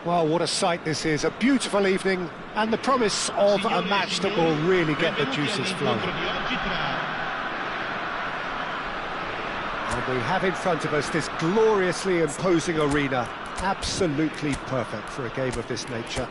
Well, what a sight this is. A beautiful evening and the promise of a match that will really get the juices flowing. And we have in front of us this gloriously imposing arena. Absolutely perfect for a game of this nature.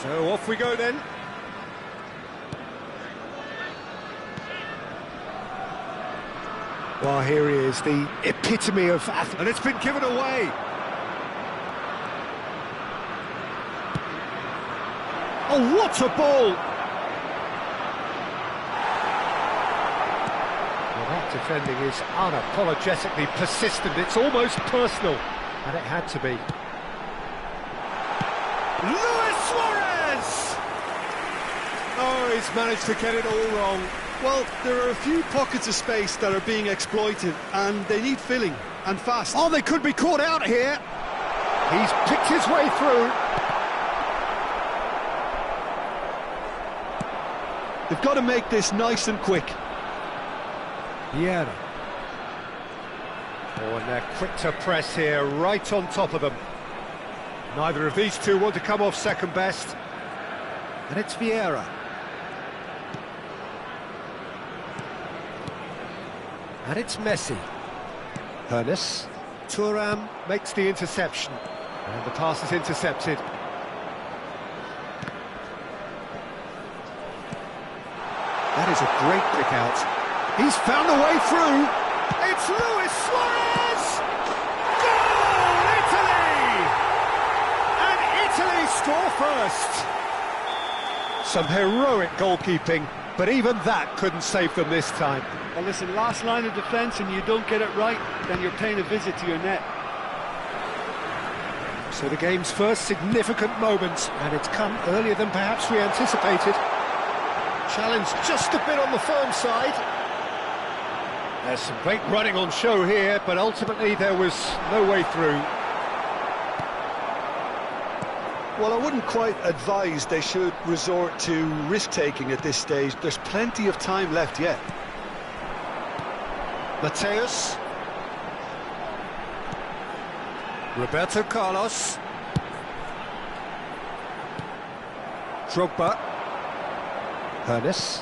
So off we go then. Well, here he is, the epitome of athlete. And it's been given away. Oh, what a ball! Well, that defending is unapologetically persistent. It's almost personal. And it had to be. Luis Suarez! Oh, he's managed to get it all wrong. Well, there are a few pockets of space that are being exploited, and they need filling, and fast. Oh, they could be caught out here. He's picked his way through. They've got to make this nice and quick. Vieira. Oh, and they're quick to press here, right on top of them. Neither of these two want to come off second best. And it's Vieira. And it's Messi. Hernes. Thuram makes the interception. And the pass is intercepted. That is a great pick out. He's found a way through. It's Luis Suarez! Goal, Italy! And Italy score first. Some heroic goalkeeping, but even that couldn't save them this time. Well, listen, last line of defence and you don't get it right, then you're paying a visit to your net. So the game's first significant moment, and it's come earlier than perhaps we anticipated. Challenge just a bit on the firm side. There's some great running on show here, but ultimately there was no way through. Well, I wouldn't quite advise they should resort to risk-taking at this stage. There's plenty of time left yet. Mateus. Roberto Carlos. Drogba. Hernes.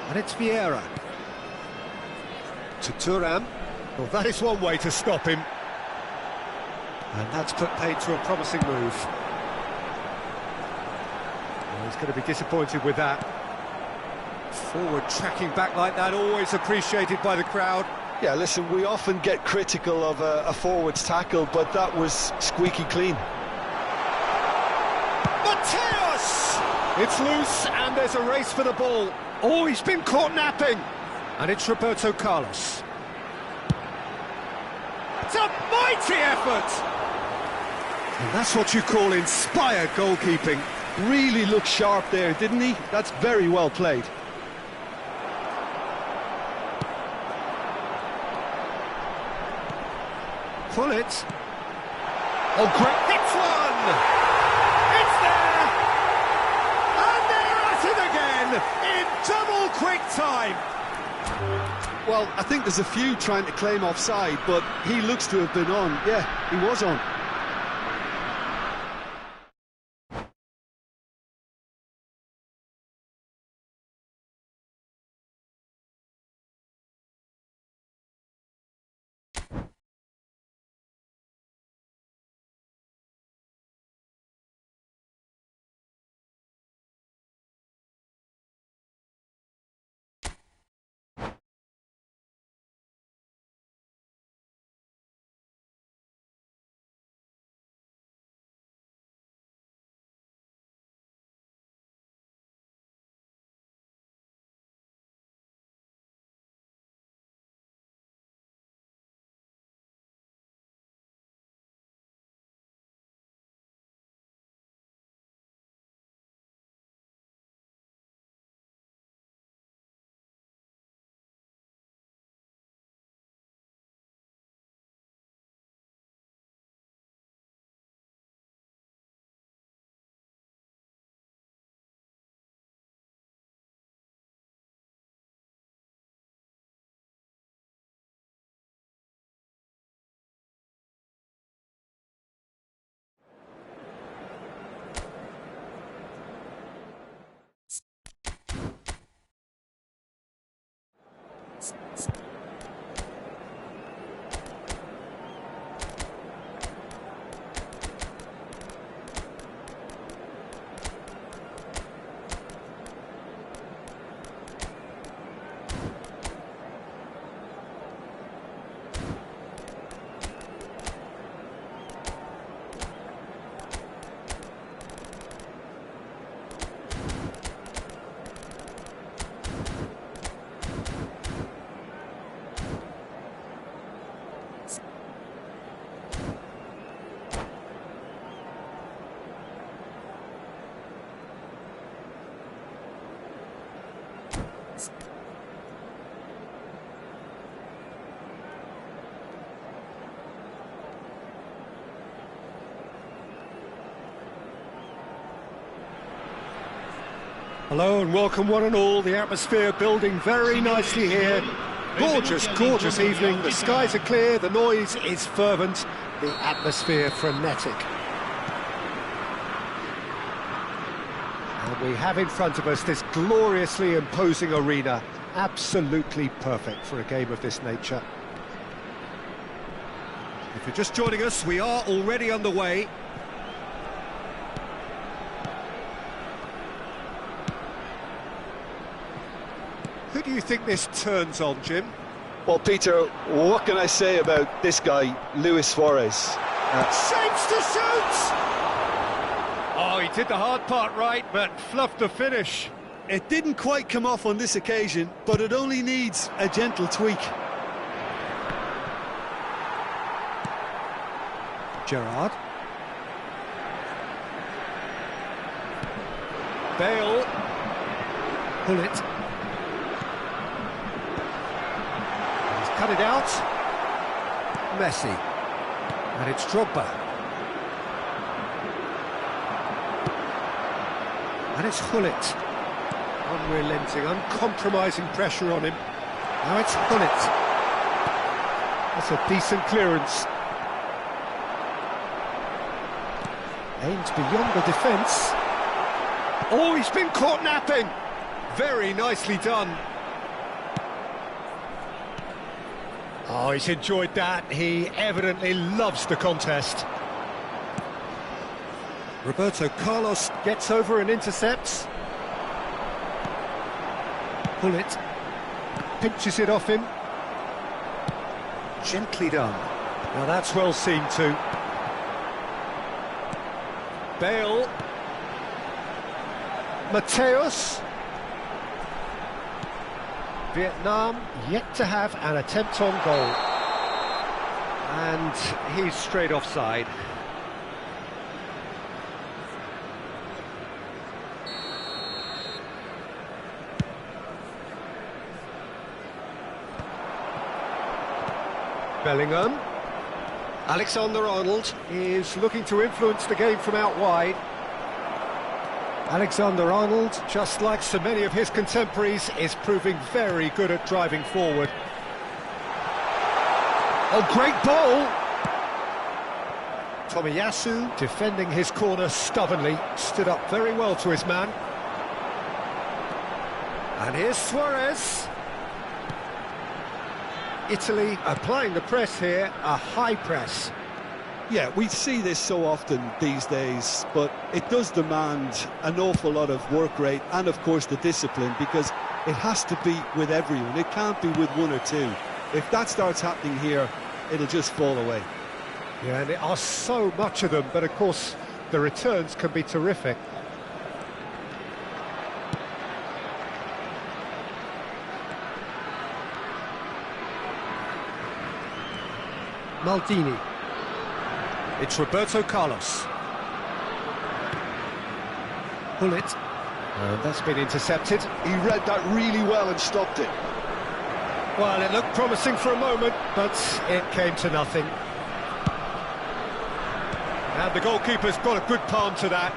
And it's Vieira. To Thuram. Well, that is one way to stop him. And that's put paid to a promising move. Well, he's going to be disappointed with that. Forward tracking back like that, always appreciated by the crowd. Yeah, listen, we often get critical of a forward's tackle, but that was squeaky clean. Mateus! It's loose, and there's a race for the ball. Oh, he's been caught napping. And it's Roberto Carlos. It's a mighty effort! And that's what you call inspired goalkeeping. Really looked sharp there, didn't he? That's very well played. Pull it. Oh, great. Hits one! It's there! And they're at it again in double quick time. Well, I think there's a few trying to claim offside, but he looks to have been on. Yeah, he was on. Hello and welcome one and all. The atmosphere building very nicely here. Gorgeous, gorgeous evening. The skies are clear, the noise is fervent, the atmosphere frenetic. And we have in front of us this gloriously imposing arena. Absolutely perfect for a game of this nature. If you're just joining us, we are already underway. Who do you think this turns on, Jim? Well, Peter, what can I say about this guy, Luis Suarez? Shapes to shoot! Oh, he did the hard part right, but fluffed the finish. It didn't quite come off on this occasion, but it only needs a gentle tweak. Gerrard. Bale. Pullet. Cut it out. Messi. And it's Drogba. And it's Gullit. Unrelenting, uncompromising pressure on him. Now it's Gullit. That's a decent clearance. Aimed beyond the defence. Oh, he's been caught napping. Very nicely done. Oh, he's enjoyed that. He evidently loves the contest. Roberto Carlos gets over and intercepts. Pullet pinches it off him. Gently done. Now that's well seen too. Bale. Mateus. Vietnam yet to have an attempt on goal. And he's straight offside. Bellingham. Alexander-Arnold is looking to influence the game from out wide. Alexander-Arnold, just like so many of his contemporaries, is proving very good at driving forward. Oh, great ball! Tomiyasu, defending his corner stubbornly, stood up very well to his man. And here's Suarez. Italy applying the press here, a high press. Yeah, we see this so often these days, but it does demand an awful lot of work rate and, of course, the discipline, because it has to be with everyone. It can't be with one or two. If that starts happening here, it'll just fall away. Yeah, and there are so much of them, but of course, the returns can be terrific. Maldini. It's Roberto Carlos. Pullet. And that's been intercepted. He read that really well and stopped it. Well, it looked promising for a moment, but it came to nothing. And the goalkeeper's got a good palm to that.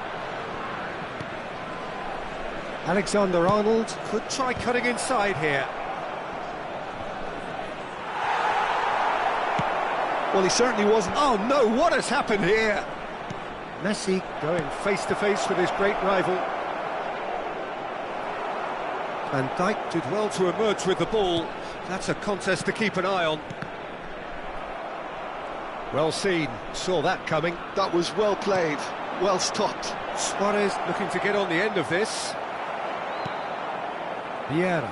Alexander-Arnold could try cutting inside here. Well, he certainly wasn't. Oh no, what has happened here? Messi going face-to-face with his great rival. Van Dijk did well to emerge with the ball, That's a contest to keep an eye on. Well seen, saw that coming. That was well played, well stopped. Suarez looking to get on the end of this. Vieira.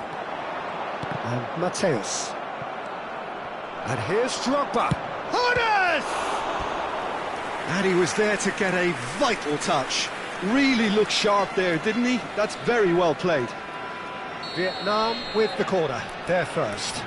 And Mateus. And here's Drogba. Hones! And he was there to get a vital touch. Really looked sharp there, didn't he? That's very well played. Vietnam with the corner, there first.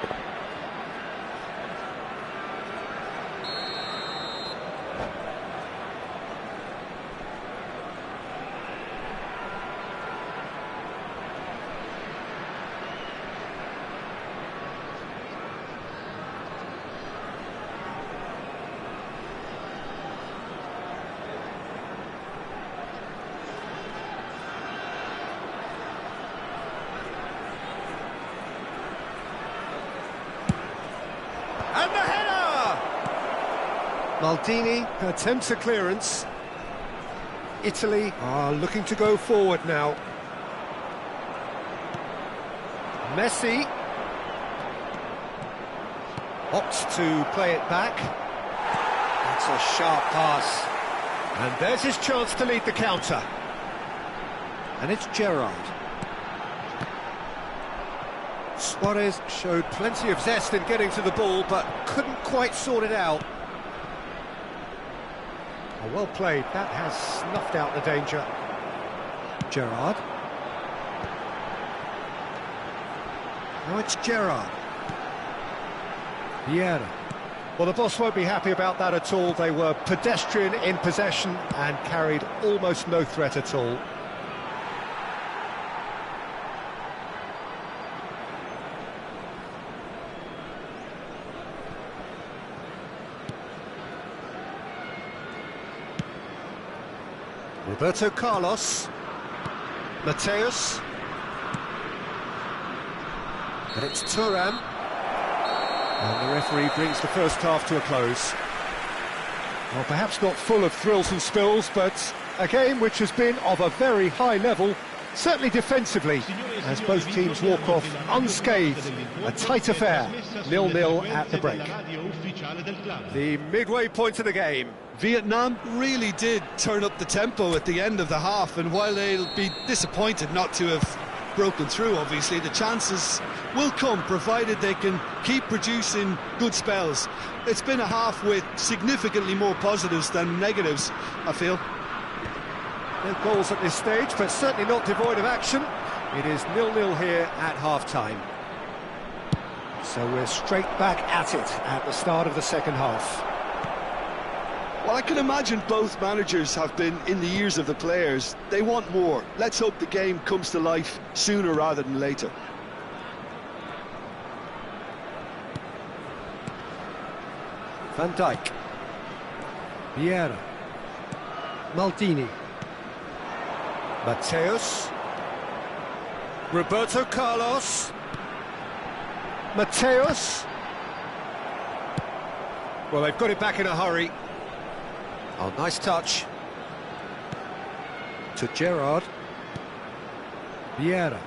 And the header! Maldini attempts a clearance. Italy are looking to go forward now. Messi opts to play it back. That's a sharp pass. And there's his chance to lead the counter. And it's Gerrard. Suarez showed plenty of zest in getting to the ball, but couldn't quite sort it out. Oh, well played, that has snuffed out the danger. Gerrard. Now it's Gerrard. Vieira. Well, the boss won't be happy about that at all. They were pedestrian in possession and carried almost no threat at all. Roberto Carlos, Mateus, and it's Thuram, and the referee brings the first half to a close. Well, perhaps not full of thrills and spills, but a game which has been of a very high level, certainly defensively, as both teams walk off unscathed. A tight affair, 0-0 at the break. The midway point of the game. Vietnam really did turn up the tempo at the end of the half, and while they'll be disappointed not to have broken through, obviously, the chances will come, provided they can keep producing good spells. It's been a half with significantly more positives than negatives, I feel. No goals at this stage, but certainly not devoid of action. It is 0-0 here at half-time. So we're straight back at it at the start of the second half. Well, I can imagine both managers have been in the ears of the players. They want more. Let's hope the game comes to life sooner rather than later. Van Dijk. Vieira. Maldini. Mateus. Roberto Carlos. Mateus. Well, they've got it back in a hurry. Oh, nice touch. To Gerrard. Vieira.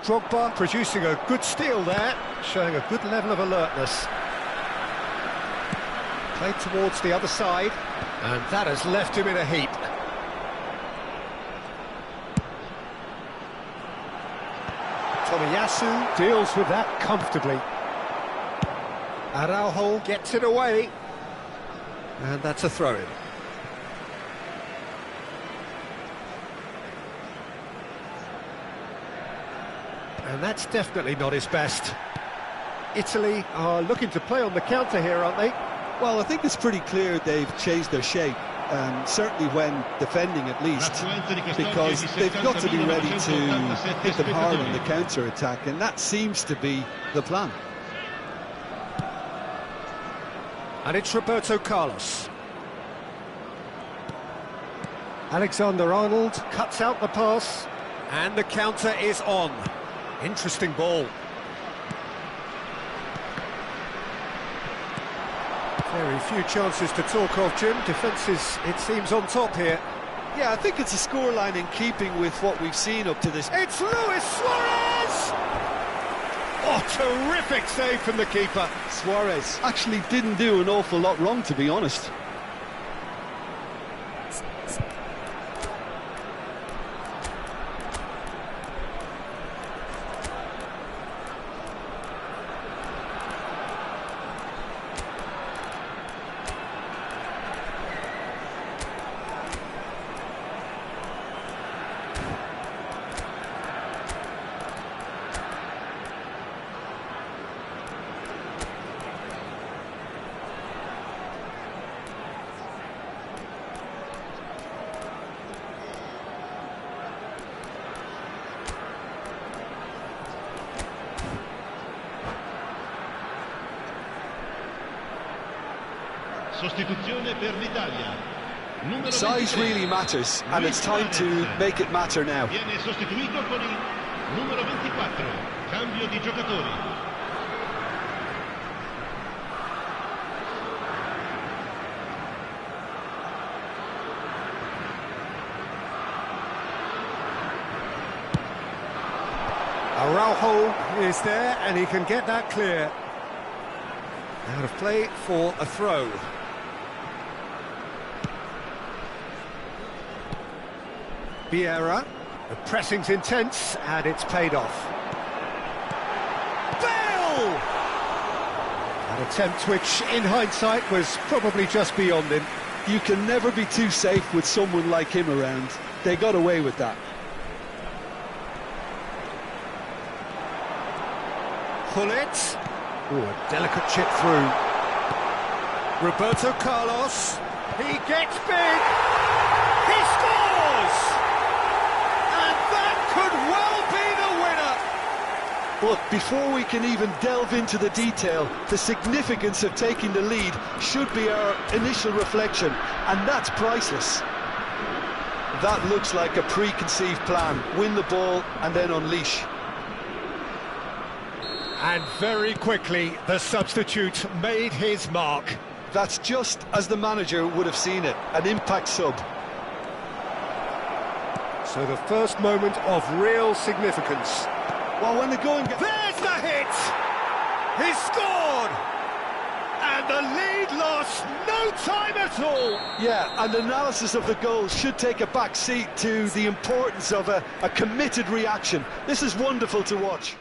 Drogba producing a good steal there, showing a good level of alertness. Played towards the other side, and that has left him in a heap. Tomiyasu deals with that comfortably. Araujo gets it away, and that's a throw-in. And that's definitely not his best. Italy are looking to play on the counter here, aren't they? Well, I think it's pretty clear they've changed their shape, certainly when defending at least, because they've got to be ready to hit them hard on the counter-attack, and that seems to be the plan. And it's Roberto Carlos. Alexander-Arnold cuts out the pass, and the counter is on. Interesting ball. Very few chances to talk of, Jim. Defence is, it seems, on top here. Yeah, I think it's a scoreline in keeping with what we've seen up to this. It's Luis Suarez! Oh, terrific save from the keeper. Suarez actually didn't do an awful lot wrong, to be honest. Sostituzione per l'Italia. Size really matters, and it's time to make it matter now. Viene sostituito con il numero 24. Cambio di giocatori. Araujo is there, and he can get that clear. Out of play for a throw. Vieira, the pressing's intense, and it's paid off. Bale! An attempt which, in hindsight, was probably just beyond him. You can never be too safe with someone like him around. They got away with that. Gullit. Oh, a delicate chip through. Roberto Carlos. He gets big. He scores! And that could well be the winner. But before we can even delve into the detail, the significance of taking the lead should be our initial reflection, and that's priceless. That looks like a preconceived plan. Win the ball and then unleash. And very quickly, the substitute made his mark. That's just as the manager would have seen it, an impact sub. So the first moment of real significance. Well, when the going gets... There's the hit! He scored! And the lead lost no time at all! Yeah, and analysis of the goal should take a back seat to the importance of a committed reaction. This is wonderful to watch.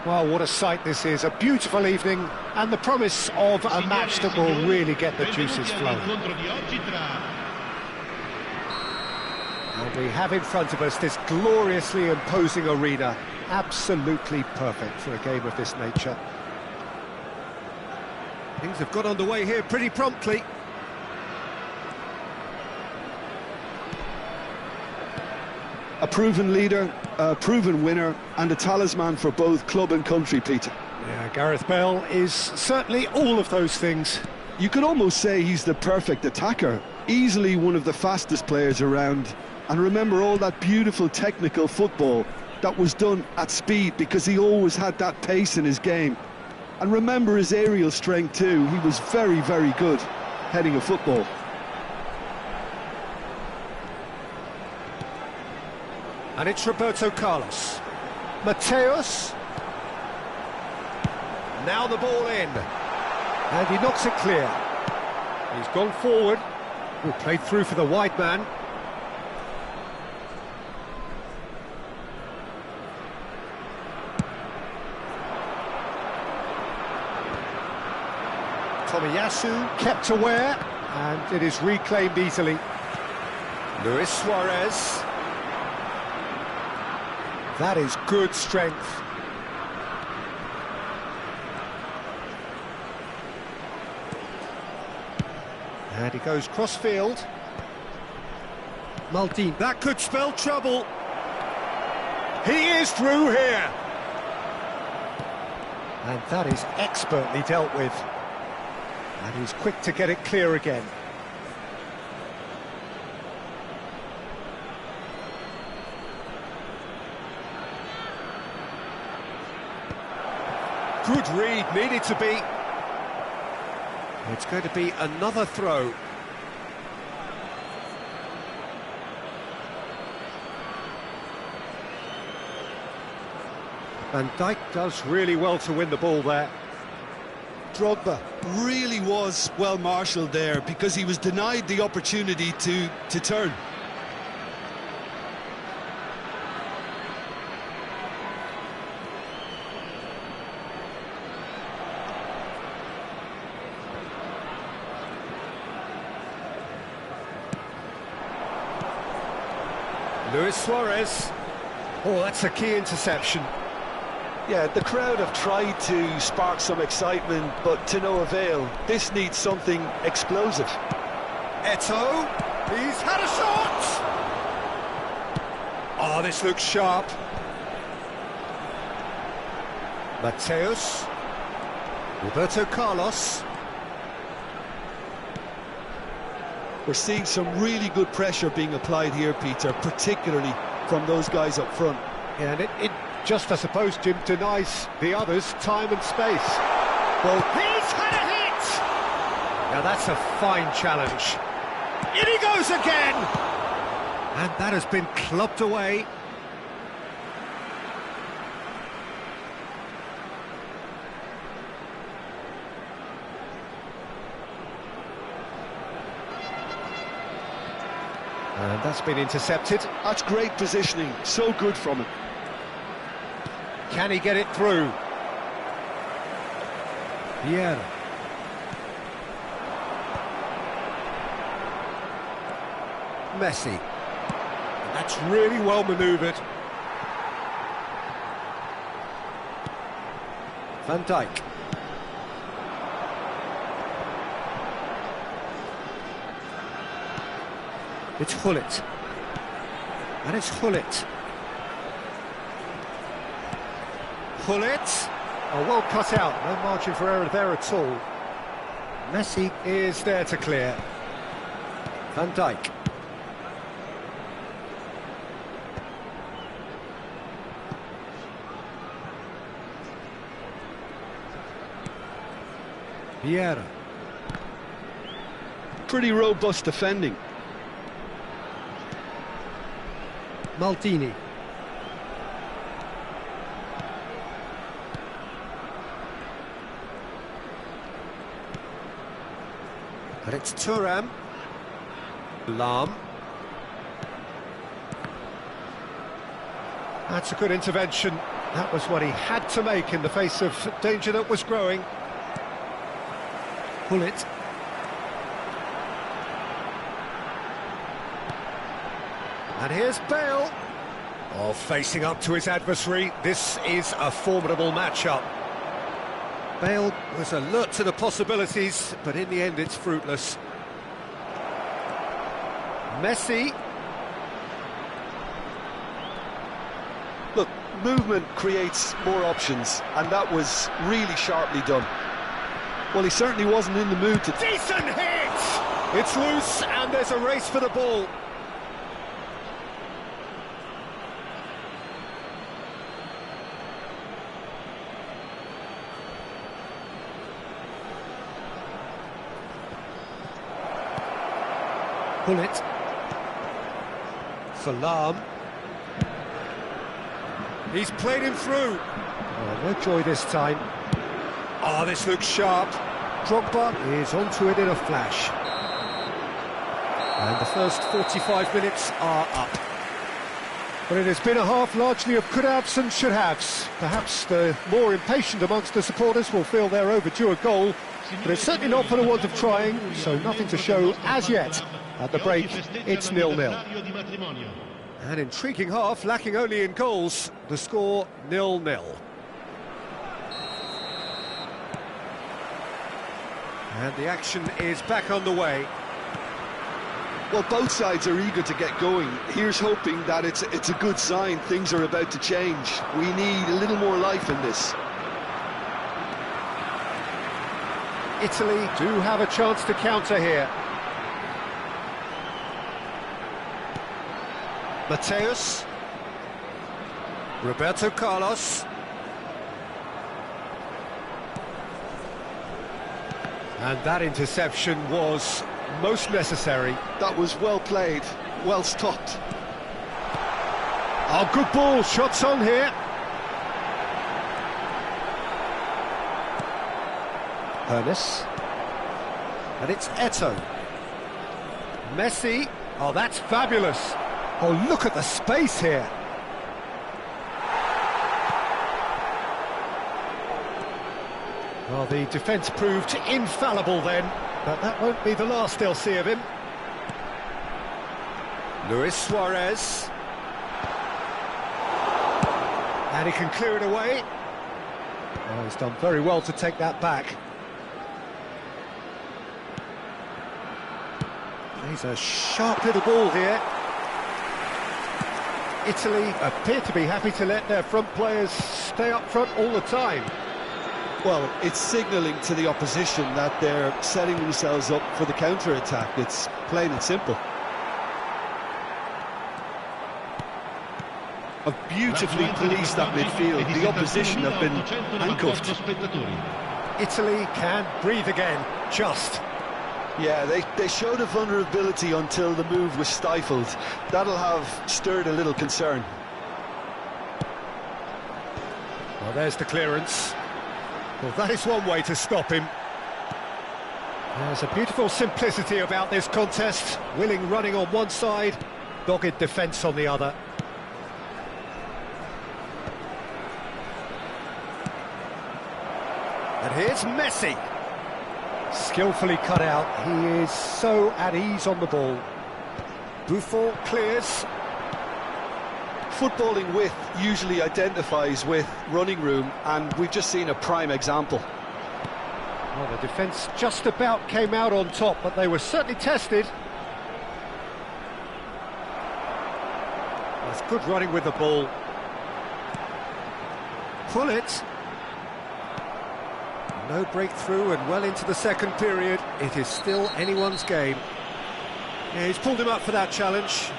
Well, what a sight this is. A beautiful evening and the promise of a match that will really get the juices flowing. And we have in front of us this gloriously imposing arena. Absolutely perfect for a game of this nature. Things have got underway here pretty promptly. A proven leader, a proven winner, and a talisman for both club and country, Peter. Yeah, Gareth Bale is certainly all of those things. You could almost say he's the perfect attacker, easily one of the fastest players around. And remember all that beautiful technical football that was done at speed, because he always had that pace in his game. And remember his aerial strength too. He was very, very good heading a football. And it's Roberto Carlos. Mateus. Now the ball in. And he knocks it clear. He's gone forward. He played through for the wide man. Tomiyasu kept aware, and it is reclaimed easily. Luis Suarez. That is good strength. And he goes cross-field. Maldini. That could spell trouble. He is through here. And that is expertly dealt with. And he's quick to get it clear again. Good read, needed to be. It's going to be another throw. Van Dijk does really well to win the ball there. Drogba really was well marshalled there, because he was denied the opportunity to turn. Luis Suarez. Oh, that's a key interception. Yeah, the crowd have tried to spark some excitement, but to no avail. This needs something explosive. Eto'o, he's had a shot! Oh, this looks sharp. Mateus. Roberto Carlos. We're seeing some really good pressure being applied here, Peter, particularly from those guys up front. Yeah, and it just, I suppose, Jim, denies the others time and space. Well, he's had a hit! Now that's a fine challenge. In he goes again! And that has been clubbed away. And that's been intercepted. That's great positioning, so good from him. Can he get it through? Vieira. Messi. And that's really well manoeuvred. Van Dijk. It's Gullit. And it's Gullit. Gullit. Oh, well cut out. No margin for error there at all. Messi is there to clear. Van Dijk. Vieira. Pretty robust defending. Maldini. And it's Thuram. Lahm. That's a good intervention. That was what he had to make in the face of danger that was growing. Pull it. And here's Bale. Oh, facing up to his adversary. This is a formidable matchup. Bale was alert to the possibilities, but in the end it's fruitless. Messi. Look, movement creates more options, and that was really sharply done. Well, he certainly wasn't in the mood to... Decent hit! It's loose, and there's a race for the ball. Pull it. Salam. He's played him through. Oh, no joy this time. Oh, this looks sharp. Drogba is onto it in a flash. And the first 45 minutes are up. But it has been a half largely of could-haves and should-haves. Perhaps the more impatient amongst the supporters will feel they're overdue a goal, but it's certainly not for the want of trying, so nothing to show as yet. At the break, it's 0-0. An intriguing half, lacking only in goals. The score 0-0. And the action is back on the way. Well, both sides are eager to get going. Here's hoping that it's a good sign. Things are about to change. We need a little more life in this. Italy do have a chance to counter here. Mateus. Roberto Carlos. And that interception was most necessary. That was well played, well stopped. Oh, good ball, shots on here. Ernest. And it's Eto'o. Messi. Oh, that's fabulous. Oh, look at the space here. Well, the defence proved infallible then, but that won't be the last they'll see of him. Luis Suarez. And he can clear it away. Oh, he's done very well to take that back. He's a sharp little ball here. Italy appear to be happy to let their front players stay up front all the time. Well, it's signalling to the opposition that they're setting themselves up for the counter-attack. It's plain and simple. Have beautifully policed that midfield. The opposition have been handcuffed. Italy can breathe again, just. Yeah, they showed a vulnerability until the move was stifled. That'll have stirred a little concern. Well, there's the clearance. Well, that is one way to stop him. There's a beautiful simplicity about this contest. Willing running on one side, dogged defence on the other. And here's Messi. Skillfully cut out. He is so at ease on the ball. Buffon clears. Footballing width usually identifies with running room, and we've just seen a prime example. Well, the defence just about came out on top, but they were certainly tested. That's good running with the ball. Pull it. No breakthrough, and well into the second period. It is still anyone's game. Yeah, he's pulled him up for that challenge.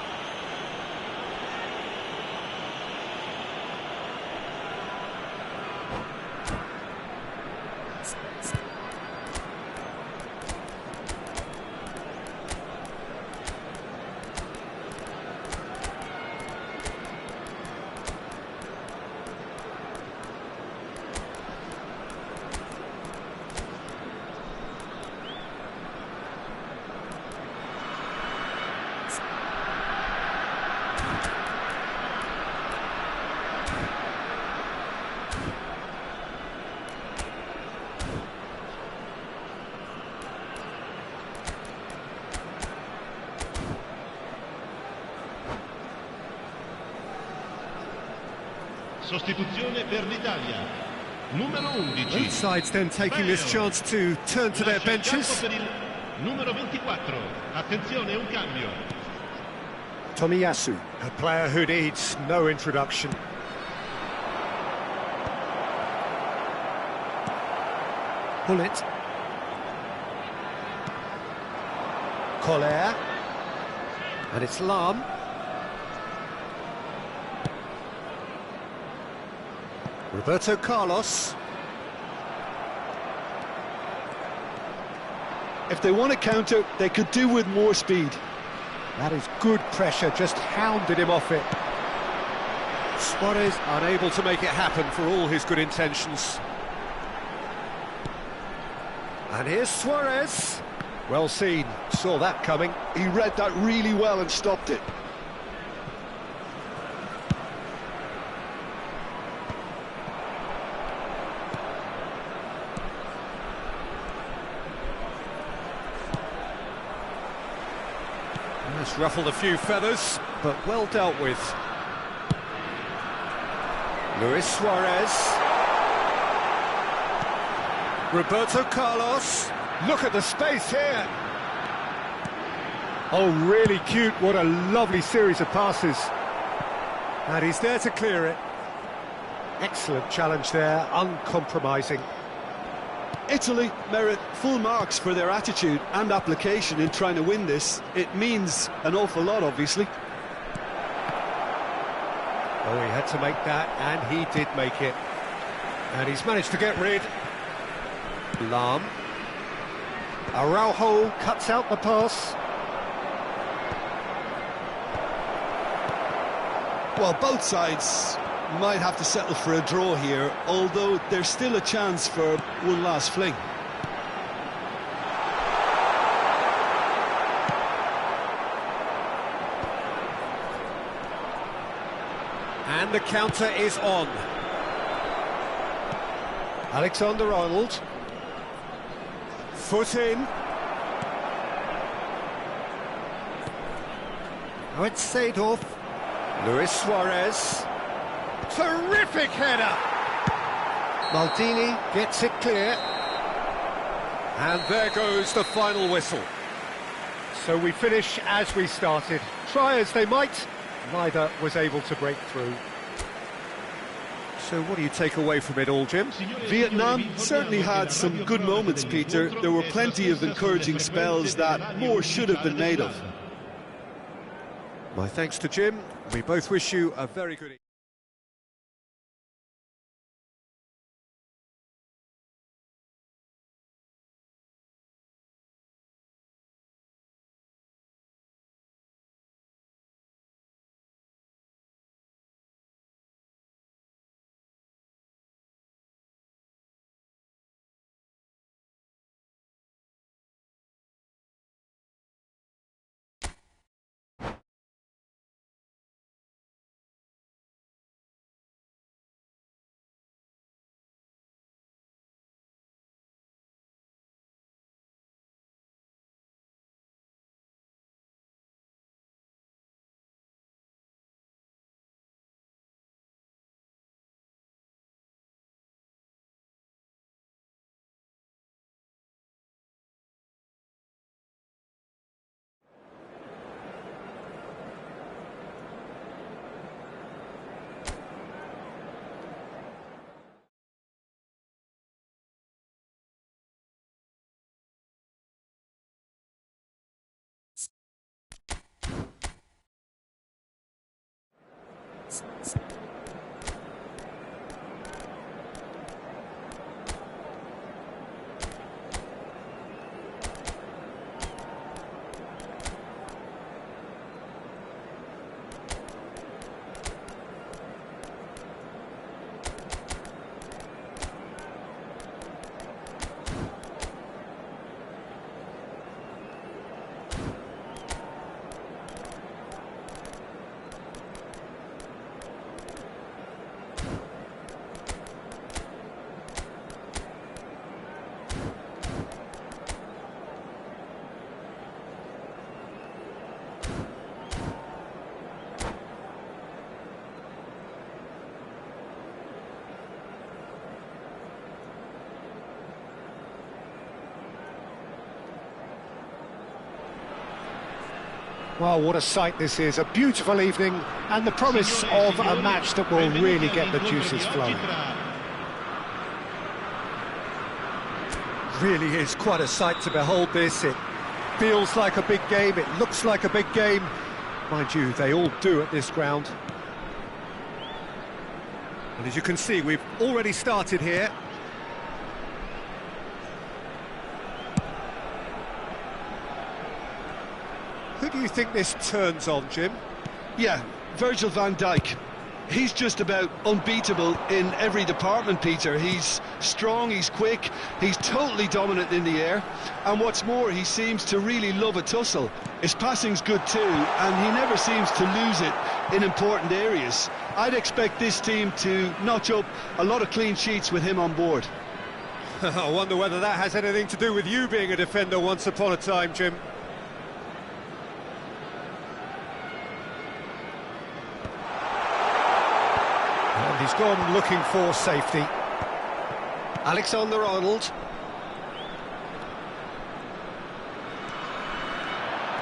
Sostituzione per l'Italia. Numero 11. Both sides then taking this chance to turn to their Lascia il campo benches. per il numero 24. Attenzione, un cambio. Tomiyasu, a player who needs no introduction. Bullet. Collier. And it's Lahm. Roberto Carlos. If they want to counter, they could do with more speed. That is good pressure, just hounded him off it. Suarez unable to make it happen for all his good intentions. And here's Suarez. Well seen, saw that coming. He read that really well and stopped it. That's ruffled a few feathers, but well dealt with. Luis Suarez. Roberto Carlos. Look at the space here. Oh, really cute. What a lovely series of passes. And he's there to clear it. Excellent challenge there, uncompromising. Italy merit full marks for their attitude and application in trying to win this. It means an awful lot, obviously. Oh, he had to make that, and he did make it. And he's managed to get rid. Lahm. Araujo cuts out the pass. Well, both sides might have to settle for a draw here, although there's still a chance for one last fling. And the counter is on. Alexander-Arnold. Foot in. Now it's Seedorf. Luis Suarez. Terrific header! Maldini gets it clear. And there goes the final whistle. So we finish as we started. Try as they might, neither was able to break through. So what do you take away from it all, Jim? Vietnam certainly had some good moments, Peter. There were plenty of encouraging spells that more should have been made of. My thanks to Jim. We both wish you a very good evening. Well, what a sight this is, a beautiful evening, and the promise of a match that will really get the juices flowing. Really is quite a sight to behold this. It feels like a big game, it looks like a big game. Mind you, they all do at this ground. And as you can see, we've already started here. Who do you think this turns on, Jim? Yeah, Virgil van Dijk. He's just about unbeatable in every department, Peter. He's strong, he's quick, he's totally dominant in the air, and what's more, he seems to really love a tussle. His passing's good too, and he never seems to lose it in important areas. I'd expect this team to notch up a lot of clean sheets with him on board. I wonder whether that has anything to do with you being a defender once upon a time, Jim. And he's gone looking for safety. Alexander-Arnold.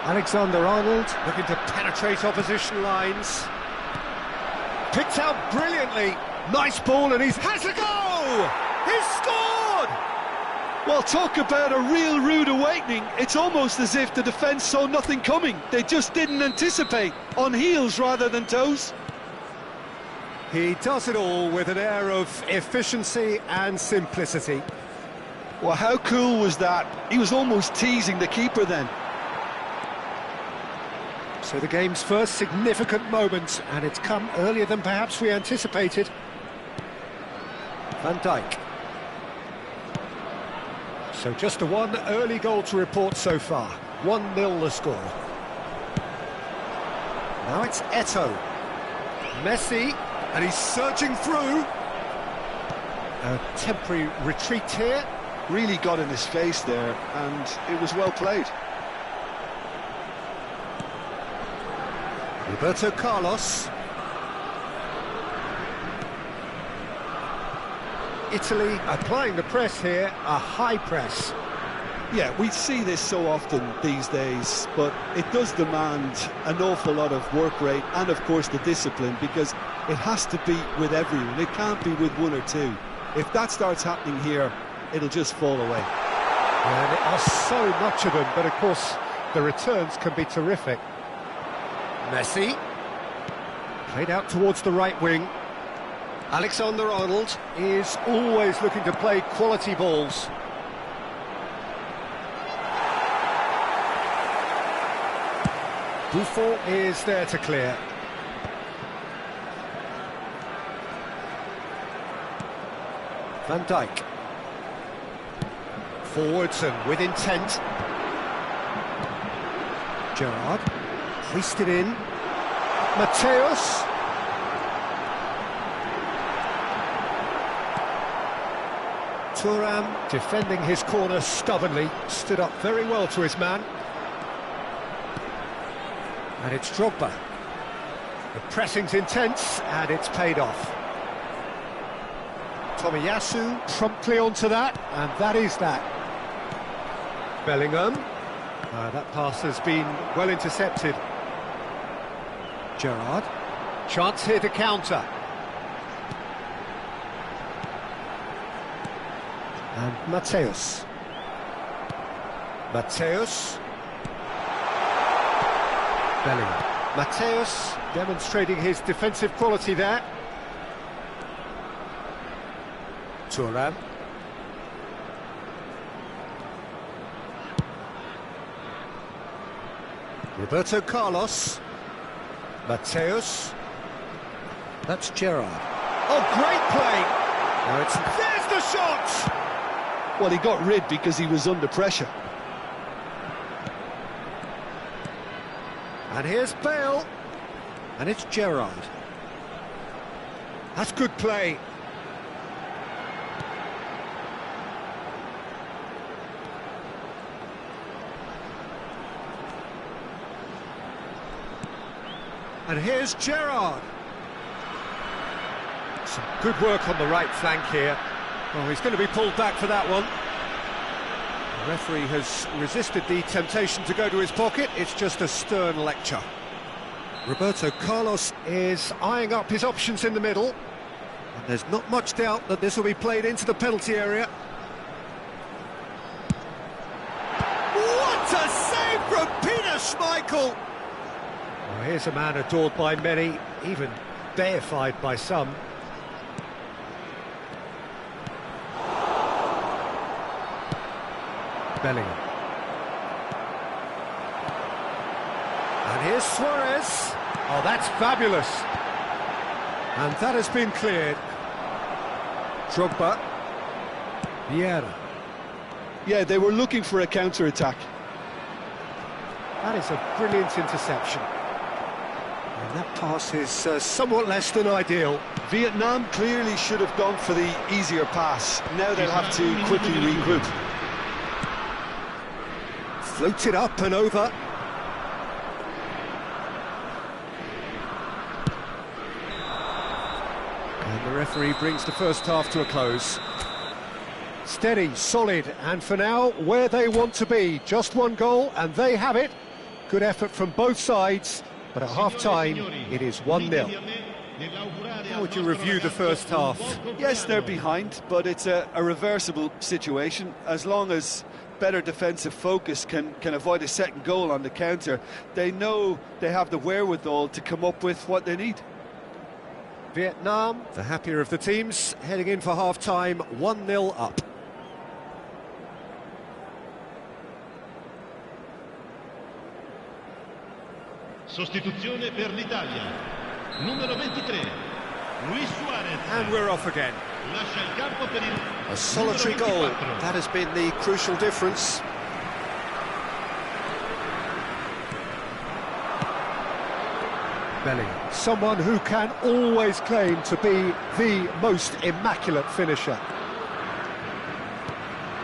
Alexander-Arnold looking to penetrate opposition lines. Picked out brilliantly. Nice ball, and he has a goal! He's scored! Well, talk about a real rude awakening. It's almost as if the defence saw nothing coming. They just didn't anticipate, on heels rather than toes. He does it all with an air of efficiency and simplicity. Well, how cool was that? He was almost teasing the keeper then. So the game's first significant moment, and it's come earlier than perhaps we anticipated. Van Dijk. So just the one early goal to report so far. 1-0 the score. Now it's Eto'o. Messi, and he's surging through. A temporary retreat here. Really got in his face there, and it was well played. Roberto Carlos. Italy applying the press here, a high press. Yeah, we see this so often these days, but it does demand an awful lot of work rate and, of course, the discipline, because it has to be with everyone. It can't be with one or two. If that starts happening here, it'll just fall away. And there are so much of them, but, of course, the returns can be terrific. Messi. Played out towards the right wing. Alexander-Arnold is always looking to play quality balls. Buffon is there to clear. Van Dijk. Forwards and with intent. Gerrard. Hoisted in. Mateus. Thuram defending his corner stubbornly, stood up very well to his man. And it's Drogba. The pressing's intense, and it's paid off. Tomiyasu promptly onto that, and that is that. Bellingham. That pass has been well intercepted. Gerrard. Chance here to counter. And Mateus. Mateus. Bellingham. Mateus demonstrating his defensive quality there. Thuram. Roberto Carlos. Mateus. That's Gerrard. Oh, great play! Now there's the shot! Well, he got rid because he was under pressure. And here's Bale. And it's Gerrard. That's good play. And here's Gerrard. Some good work on the right flank here. Oh, he's going to be pulled back for that one. The referee has resisted the temptation to go to his pocket. It's just a stern lecture. Roberto Carlos is eyeing up his options in the middle. And there's not much doubt that this will be played into the penalty area. What a save from Peter Schmeichel! Well, here's a man adored by many, even deified by some. Bellingham. And here's Suarez. Oh, that's fabulous. And that has been cleared. Drogba. Vieira. Yeah, they were looking for a counter-attack. That is a brilliant interception. And that pass is somewhat less than ideal. Vietnam clearly should have gone for the easier pass. Now they'll have to quickly regroup. Floats it up and over. And the referee brings the first half to a close. Steady, solid, and for now, where they want to be. Just one goal, and they have it. Good effort from both sides, but at half-time, it is 1-0. How would you review the first half? Yes, they're behind, but it's a reversible situation. As long as better defensive focus can avoid a second goal on the counter, they know they have the wherewithal to come up with what they need. Vietnam, the happier of the teams, heading in for half-time, 1-0 up. Sostituzione per l'Italia. Numero 23, Luis Suarez. And we're off again. Lascia il campo per il A solitary goal, that has been the crucial difference. Bellingham, someone who can always claim to be the most immaculate finisher.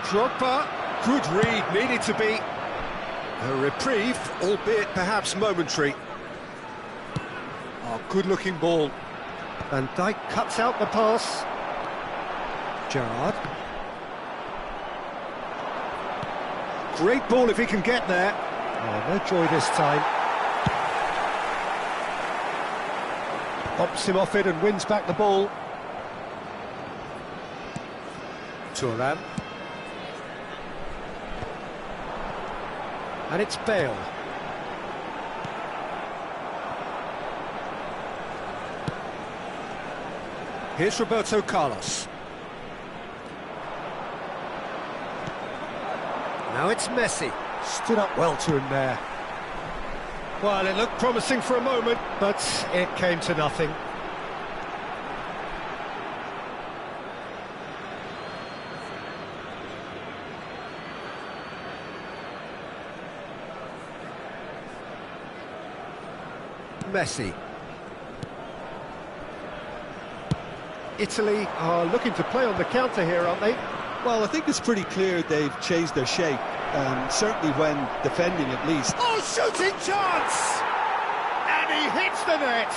Drogba, good read, needed to be a reprieve, albeit perhaps momentary. Oh, good-looking ball. Van Dijk cuts out the pass. Gerrard. Great ball if he can get there. Oh, no joy this time. Pops him off it and wins back the ball. Thuram. And it's Bale. Here's Roberto Carlos. Now it's Messi. Stood up well to him there. Well, it looked promising for a moment, but it came to nothing. Messi. Italy are looking to play on the counter here, aren't they? Well, I think it's pretty clear they've changed their shape, certainly when defending at least. Oh, shooting chance! And he hits the net!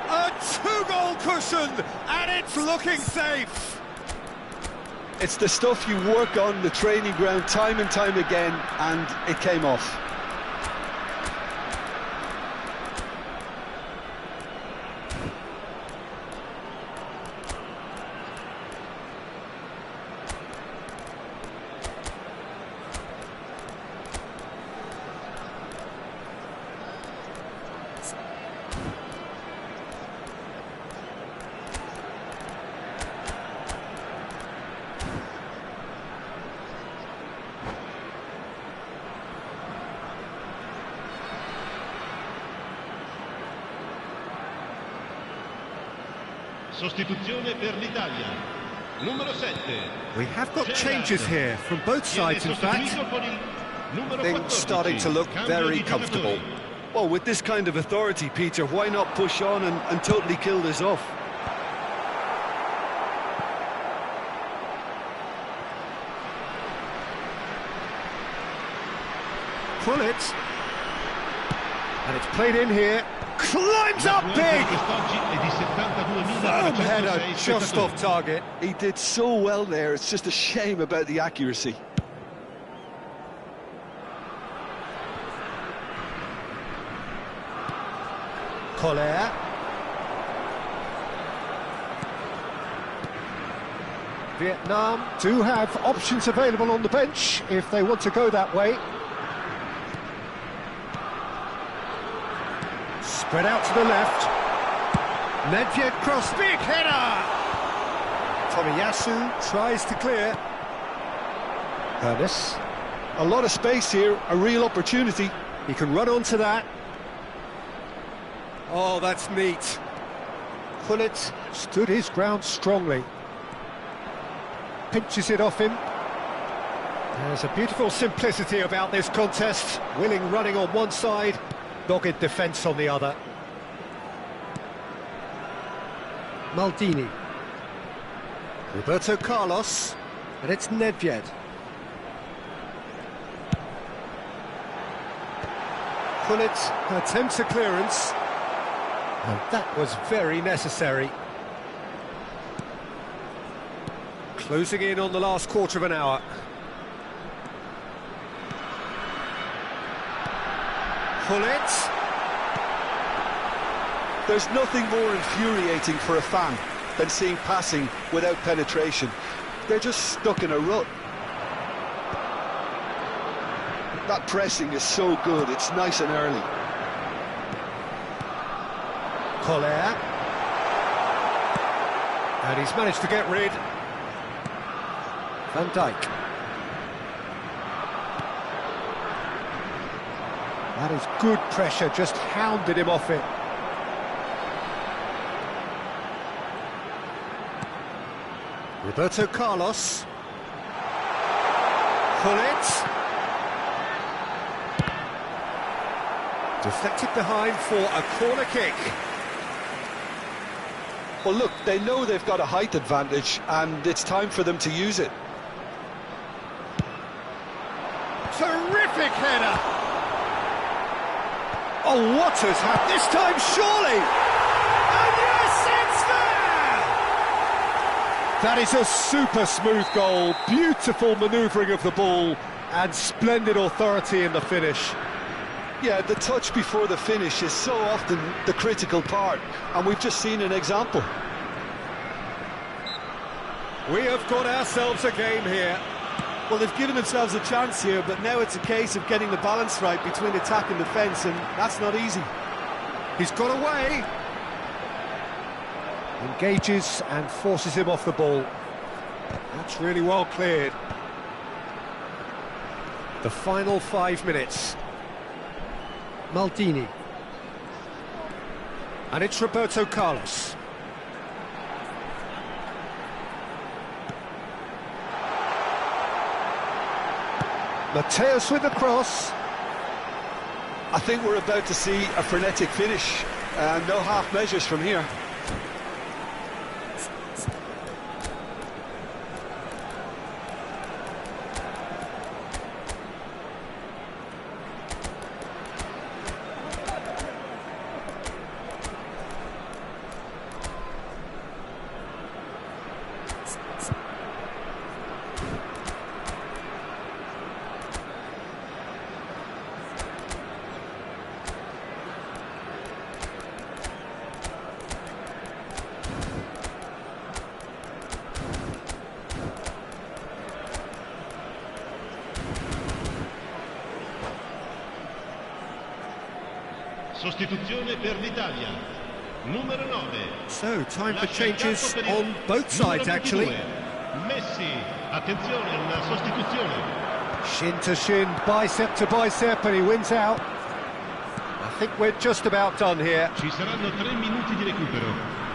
A two-goal cushion, and it's looking safe! It's the stuff you work on the training ground time and time again, and it came off. Sostituzione per l'Italia. Numero 7. We have got changes here from both sides, in fact. Things starting to look very comfortable. Well, with this kind of authority, Peter, why not push on and totally kill this off? Pull it. And it's played in here. Climbs up big! Firm header, just off target. He did so well there, it's just a shame about the accuracy. Collier. Vietnam do have options available on the bench if they want to go that way. Spread out to the left. Nedved cross, big header! Tomiyasu tries to clear. Ernest. A lot of space here, a real opportunity. He can run onto that. Oh, that's neat. Gullit stood his ground strongly. Pinches it off him. There's a beautiful simplicity about this contest. Willing running on one side, dogged defence on the other. Maldini. Roberto Carlos. And it's Nedved. Gullit attempts a clearance. And that was very necessary. Closing in on the last quarter of an hour. Gullit. There's nothing more infuriating for a fan than seeing passing without penetration. They're just stuck in a rut. That pressing is so good, it's nice and early. Collier. And he's managed to get rid. Van Dijk. That is good pressure, just hounded him off it. Roberto Carlos. Gullit. Deflected behind for a corner kick. Well, look, they know they've got a height advantage, and it's time for them to use it. Terrific header! Oh, what has happened this time, surely? And yes, it's there! That is a super smooth goal, beautiful manoeuvring of the ball, and splendid authority in the finish. Yeah, the touch before the finish is so often the critical part, and we've just seen an example. We have got ourselves a game here. Well, they've given themselves a chance here, but now it's a case of getting the balance right between attack and defence, and that's not easy. He's got away. Engages and forces him off the ball. That's really well cleared. The final 5 minutes. Maldini. And it's Roberto Carlos. Mateus with the cross. I think we're about to see a frenetic finish. No half measures from here. Sostituzione per l'Italia. Numero 9. So, time for changes on both sides, actually. Messi, attenzione, una sostituzione. Shin to shin, bicep to bicep, and he wins out. I think we're just about done here. Ci saranno 3 minuti di recupero.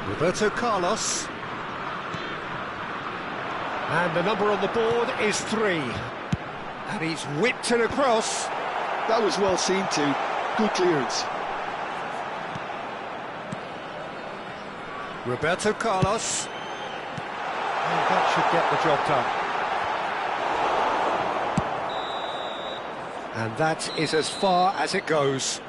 Roberto Carlos. And the number on the board is 3. And he's whipped it across. That was well seen too. Good clearance. Roberto Carlos. And that should get the job done. And that is as far as it goes.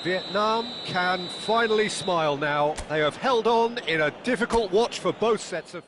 Vietnam can finally smile now. They have held on in a difficult watch for both sets of...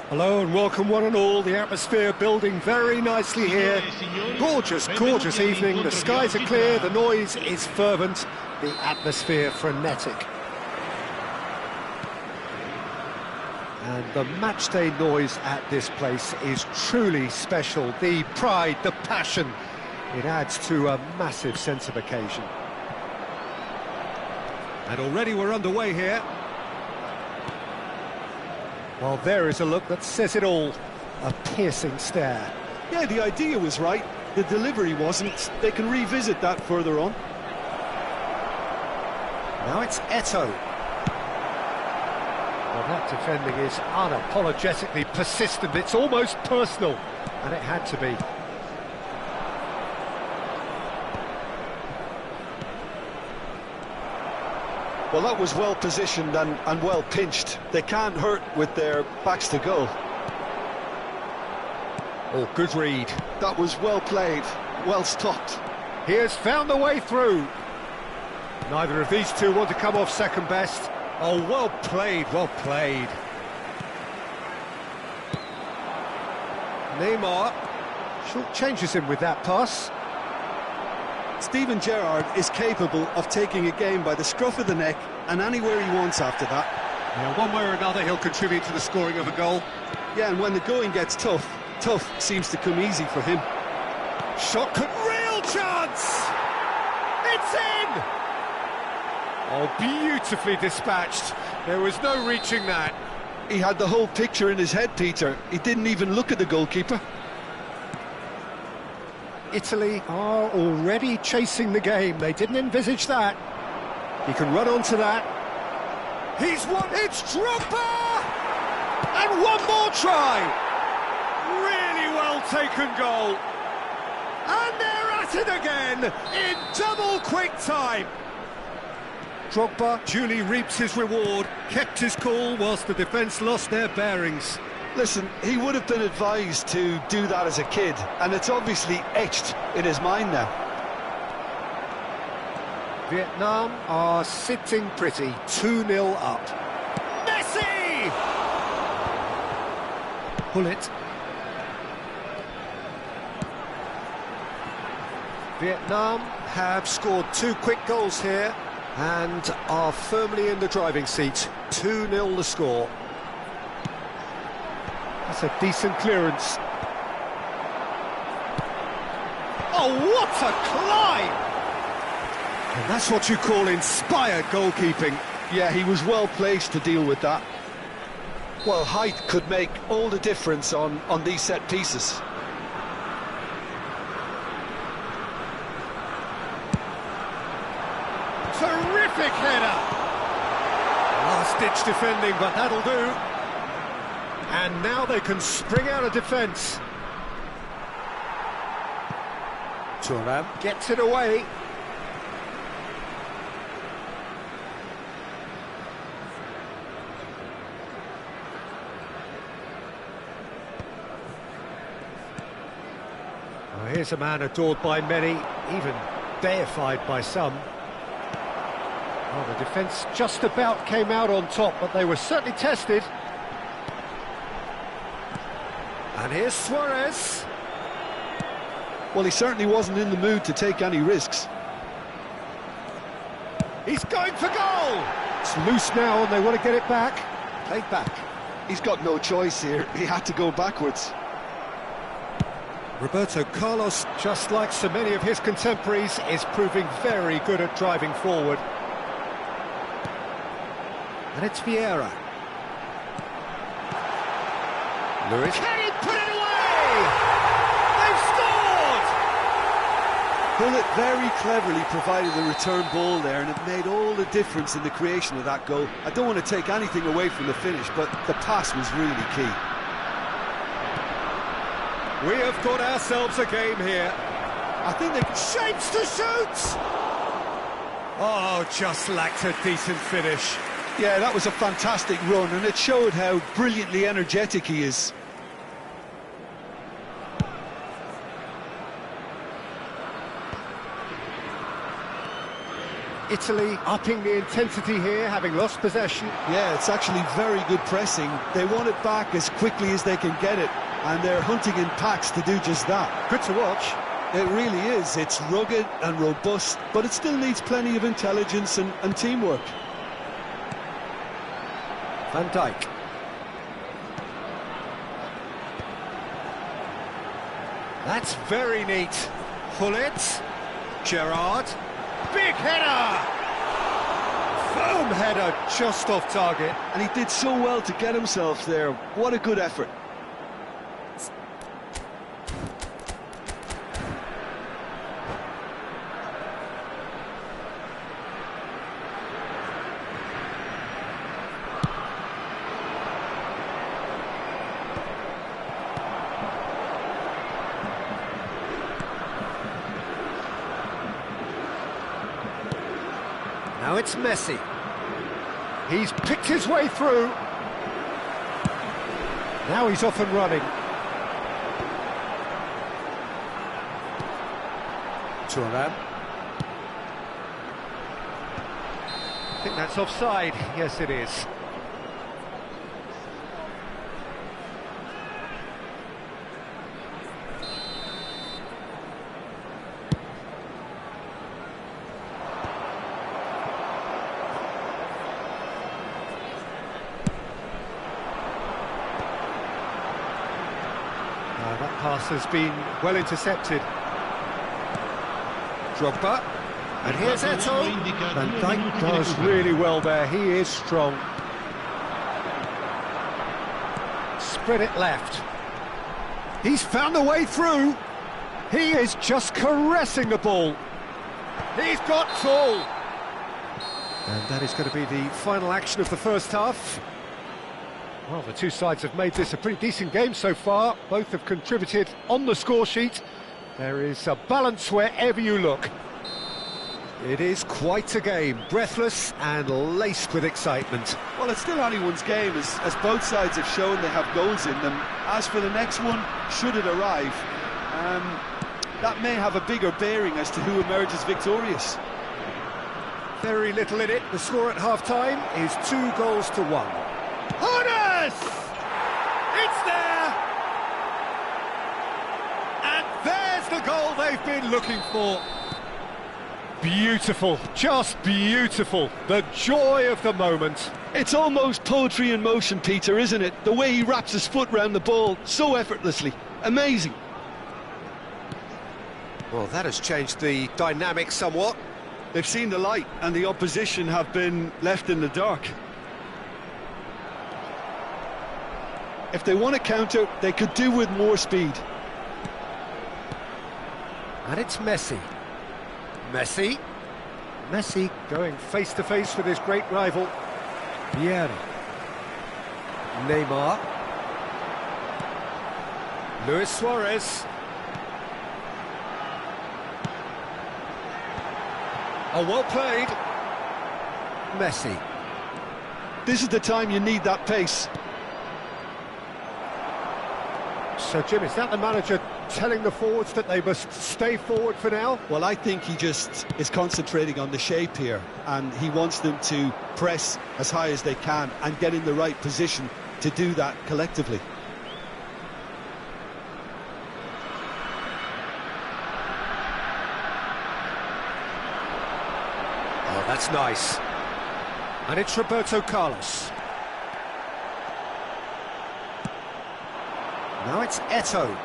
Hello and welcome one and all, the atmosphere building very nicely here. Gorgeous, gorgeous evening, the skies are clear, the noise is fervent, the atmosphere frenetic. And the matchday noise at this place is truly special. The pride, the passion, it adds to a massive sense of occasion. And already we're underway here. Well, there is a look that says it all. A piercing stare. Yeah, the idea was right. The delivery wasn't. They can revisit that further on. Now it's Eto'o. Well, that defending is unapologetically persistent. It's almost personal. And it had to be. Well, that was well positioned and well pinched. They can't hurt with their backs to goal. Oh, good read. That was well played, well stopped. He has found the way through. Neither of these two want to come off second best. Oh, well played, well played. Neymar short changes him with that pass. Steven Gerrard is capable of taking a game by the scruff of the neck and anywhere he wants after that. Yeah, one way or another he'll contribute to the scoring of a goal. Yeah, and when the going gets tough seems to come easy for him. Shot could... real chance! It's in! Oh, beautifully dispatched. There was no reaching that. He had the whole picture in his head, Peter. He didn't even look at the goalkeeper. Italy are already chasing the game. They didn't envisage that. He can run onto that. He's won. It's Drogba! And one more try. Really well taken goal. And they're at it again in double quick time. Drogba duly reaps his reward, kept his cool whilst the defence lost their bearings. Listen, he would have been advised to do that as a kid, and it's obviously etched in his mind now. Vietnam are sitting pretty, 2-0 up. Messi! Pull it. Vietnam have scored 2 quick goals here and are firmly in the driving seat. 2-0 the score. That's a decent clearance. Oh, what a climb! And that's what you call inspired goalkeeping. Yeah, he was well placed to deal with that. Well, height could make all the difference on these set pieces. Terrific header! Last-ditch defending, but that'll do. And now they can spring out of defence. Thuram gets it away. Well, here's a man adored by many, even deified by some. Well, the defence just about came out on top, but they were certainly tested. And here's Suarez. Well, he certainly wasn't in the mood to take any risks. He's going for goal! It's loose now and they want to get it back. Played back. He's got no choice here. He had to go backwards. Roberto Carlos, just like so many of his contemporaries, is proving very good at driving forward. And it's Vieira. Lewis. Can he put it away? They've scored! Bullet very cleverly provided the return ball there, and it made all the difference in the creation of that goal. I don't want to take anything away from the finish, but the pass was really key. We have got ourselves a game here. I think they shapes to shoot! Oh, just lacked a decent finish. Yeah, that was a fantastic run, and it showed how brilliantly energetic he is. Italy upping the intensity here, having lost possession. Yeah, it's actually very good pressing. They want it back as quickly as they can get it, and they're hunting in packs to do just that. Good to watch. It really is. It's rugged and robust, but it still needs plenty of intelligence and teamwork. Van Dijk. That's very neat. Hullet. Gerrard. Big header! Firm header just off target. And he did so well to get himself there. What a good effort. Now it's Messi. He's picked his way through. Now he's off and running. Thuram. I think that's offside. Yes, it is. That pass has been well intercepted. Drogba. And here's Eto'o. Van Dijk does really well there. He is strong. Spread it left. He's found a way through. He is just caressing the ball. He's got full. And that is going to be the final action of the first half. Well, the two sides have made this a pretty decent game so far. Both have contributed on the score sheet. There is a balance wherever you look. It is quite a game, breathless and laced with excitement. Well, it's still anyone's game, as both sides have shown they have goals in them. As for the next one, should it arrive, that may have a bigger bearing as to who emerges victorious. Very little in it. The score at half-time is 2-1. Hones! It's there! And there's the goal they've been looking for. Beautiful, just beautiful. The joy of the moment. It's almost poetry in motion, Peter, isn't it? The way he wraps his foot round the ball so effortlessly. Amazing. Well, that has changed the dynamic somewhat. They've seen the light and the opposition have been left in the dark. If they want to counter, they could do with more speed. And it's Messi. Messi going face-to-face with his great rival. Vieira. Neymar. Luis Suarez. Oh, well played. Messi. This is the time you need that pace. So, Jim, is that the manager telling the forwards that they must stay forward for now? Well, I think he just is concentrating on the shape here, and he wants them to press as high as they can and get in the right position to do that collectively. Oh, that's nice. And it's Roberto Carlos. Now it's Eto'o.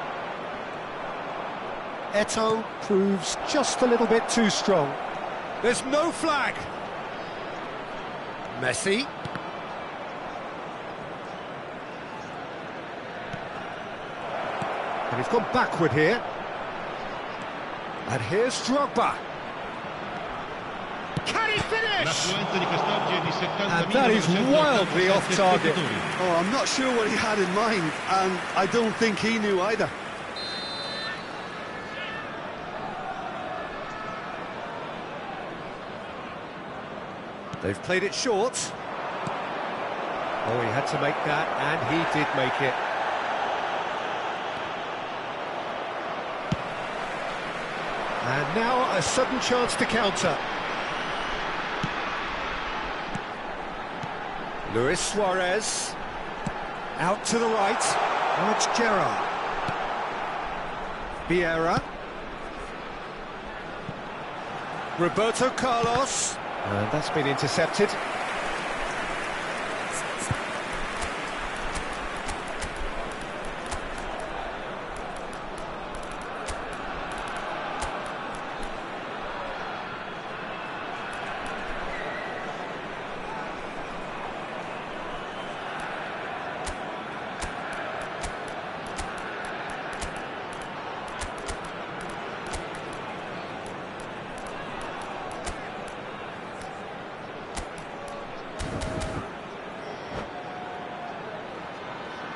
Eto'o proves just a little bit too strong. There's no flag. Messi. And he's gone backward here. And here's Drogba. Can he finish? L'affluenza di quest'oggi è di 70.000. And that is wildly off target. Oh, I'm not sure what he had in mind, and I don't think he knew either. They've played it short. Oh, he had to make that, and he did make it. And now a sudden chance to counter. Luis Suarez. Out to the right. Now it's Gerrard. Vieira. Roberto Carlos. And that's been intercepted.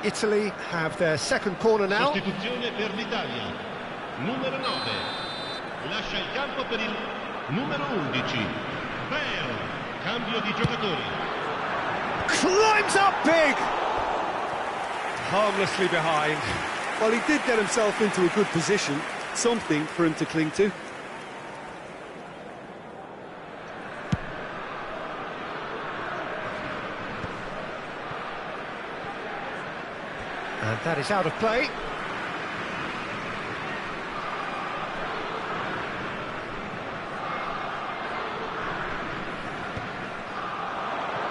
Italy have their second corner now. Sostituzione per l'Italia. Numero 9. Lascia il campo per il numero 11. Bale. Cambio di giocatori. Climbs up big! Harmlessly behind. Well, he did get himself into a good position, something for him to cling to. And that is out of play.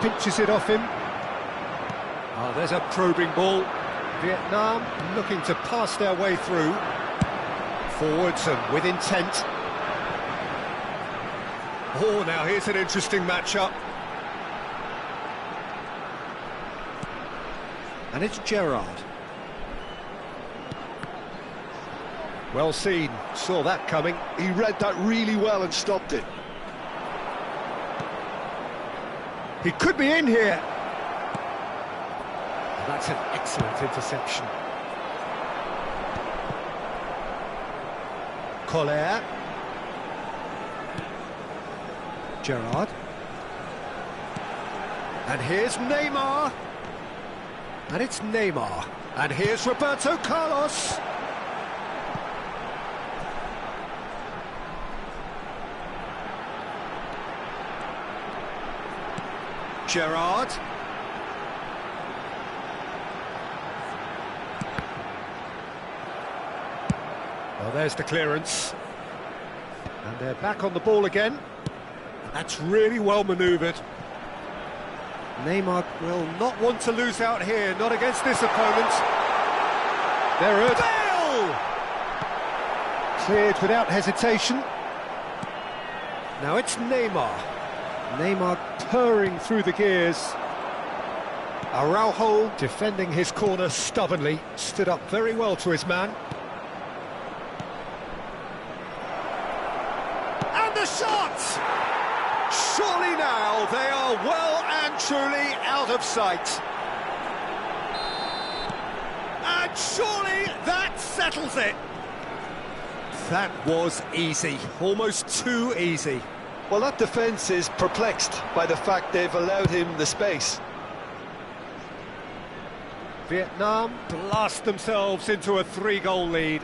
Pinches it off him. Oh, there's a probing ball. Vietnam looking to pass their way through. Forwards and with intent. Oh, now here's an interesting matchup. And it's Gerrard. Well seen, saw that coming. He read that really well and stopped it. He could be in here. That's an excellent interception. Collier. Gerrard. And here's Neymar. And it's Neymar. And here's Roberto Carlos. Gerrard. Well, there's the clearance. And they're back on the ball again. That's really well manoeuvred. Neymar will not want to lose out here, not against this opponent. They're at Bale! Cleared without hesitation. Now it's Neymar. Neymar purring through the gears. Araujo defending his corner stubbornly, stood up very well to his man. And the shot! Surely now they are well and truly out of sight. And surely that settles it. That was easy, almost too easy. Well, that defence is perplexed by the fact they've allowed him the space. Vietnam blast themselves into a 3-goal lead.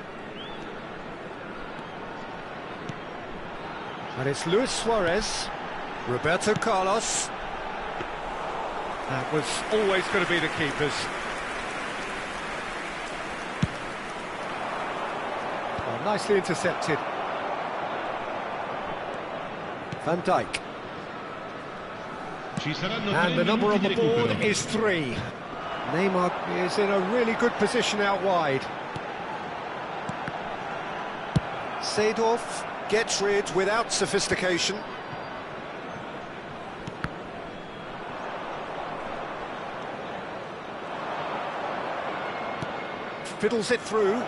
And it's Luis Suarez, Roberto Carlos. That was always going to be the keepers. Oh, nicely intercepted. Van Dijk. And the number on the board is 3. Neymar is in a really good position out wide. Seedorf gets rid without sophistication. Fiddles it through.